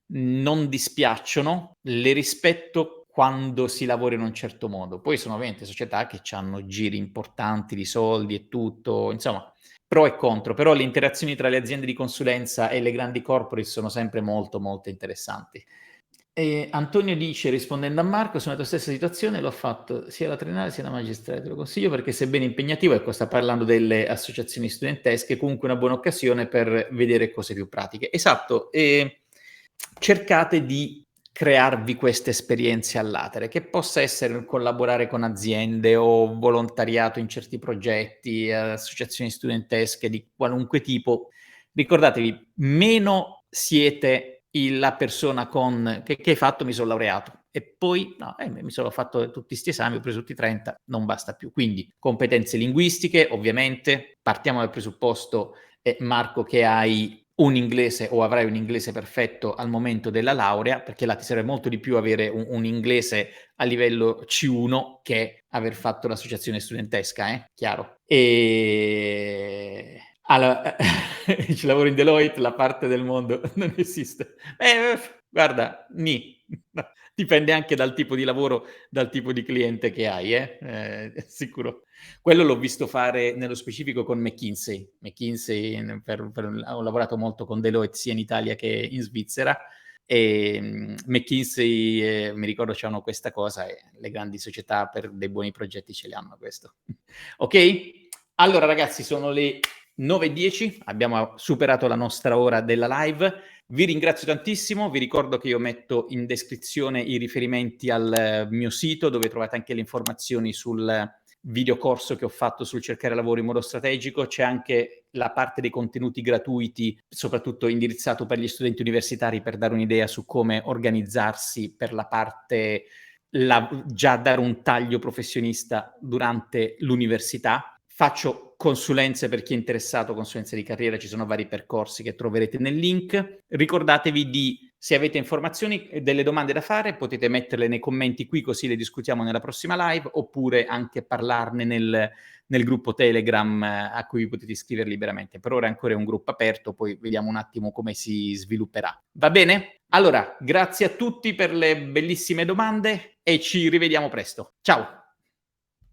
Speaker 1: non dispiacciono, le rispetto quando si lavora in un certo modo. Poi sono ovviamente società che c'hanno giri importanti di soldi e tutto, insomma, pro e contro, però le interazioni tra le aziende di consulenza e le grandi corporate sono sempre molto, molto interessanti. Antonio dice, rispondendo a Marco, sono nella tua stessa situazione, l'ho fatto sia la triennale sia la magistrale, te lo consiglio perché sebbene impegnativo, ecco, sta parlando delle associazioni studentesche, comunque una buona occasione per vedere cose più pratiche. Esatto, e cercate di crearvi queste esperienze all'atere, che possa essere collaborare con aziende o volontariato in certi progetti, associazioni studentesche di qualunque tipo. Ricordatevi, meno siete la persona che hai fatto, mi sono laureato e poi no, mi sono fatto tutti questi esami, ho preso tutti 30, non basta più. Quindi competenze linguistiche, ovviamente, partiamo dal presupposto, Marco, che hai un inglese o avrai un inglese perfetto al momento della laurea, perché là ti serve molto di più avere un inglese a livello C1 che aver fatto l'associazione studentesca, chiaro. E allora, ci lavoro in Deloitte, la parte del mondo non esiste. Guarda, dipende anche dal tipo di lavoro, dal tipo di cliente che hai, sicuro. Quello l'ho visto fare nello specifico con McKinsey. McKinsey, ho lavorato molto con Deloitte sia in Italia che in Svizzera. E McKinsey, mi ricordo, c'hanno questa cosa e le grandi società per dei buoni progetti ce li hanno questo. Ok? Allora ragazzi, sono le 9:10, abbiamo superato la nostra ora della live. Vi ringrazio tantissimo, vi ricordo che io metto in descrizione i riferimenti al mio sito dove trovate anche le informazioni sul videocorso che ho fatto sul cercare lavoro in modo strategico. C'è anche la parte dei contenuti gratuiti, soprattutto indirizzato per gli studenti universitari, per dare un'idea su come organizzarsi per la parte già dare un taglio professionista durante l'università. Faccio consulenze per chi è interessato, consulenze di carriera, ci sono vari percorsi che troverete nel link. Ricordatevi di, se avete informazioni e delle domande da fare, potete metterle nei commenti qui così le discutiamo nella prossima live, oppure anche parlarne nel gruppo Telegram a cui vi potete iscrivere liberamente. Per ora è ancora un gruppo aperto, poi vediamo un attimo come si svilupperà. Va bene? Allora, grazie a tutti per le bellissime domande e ci rivediamo presto. Ciao!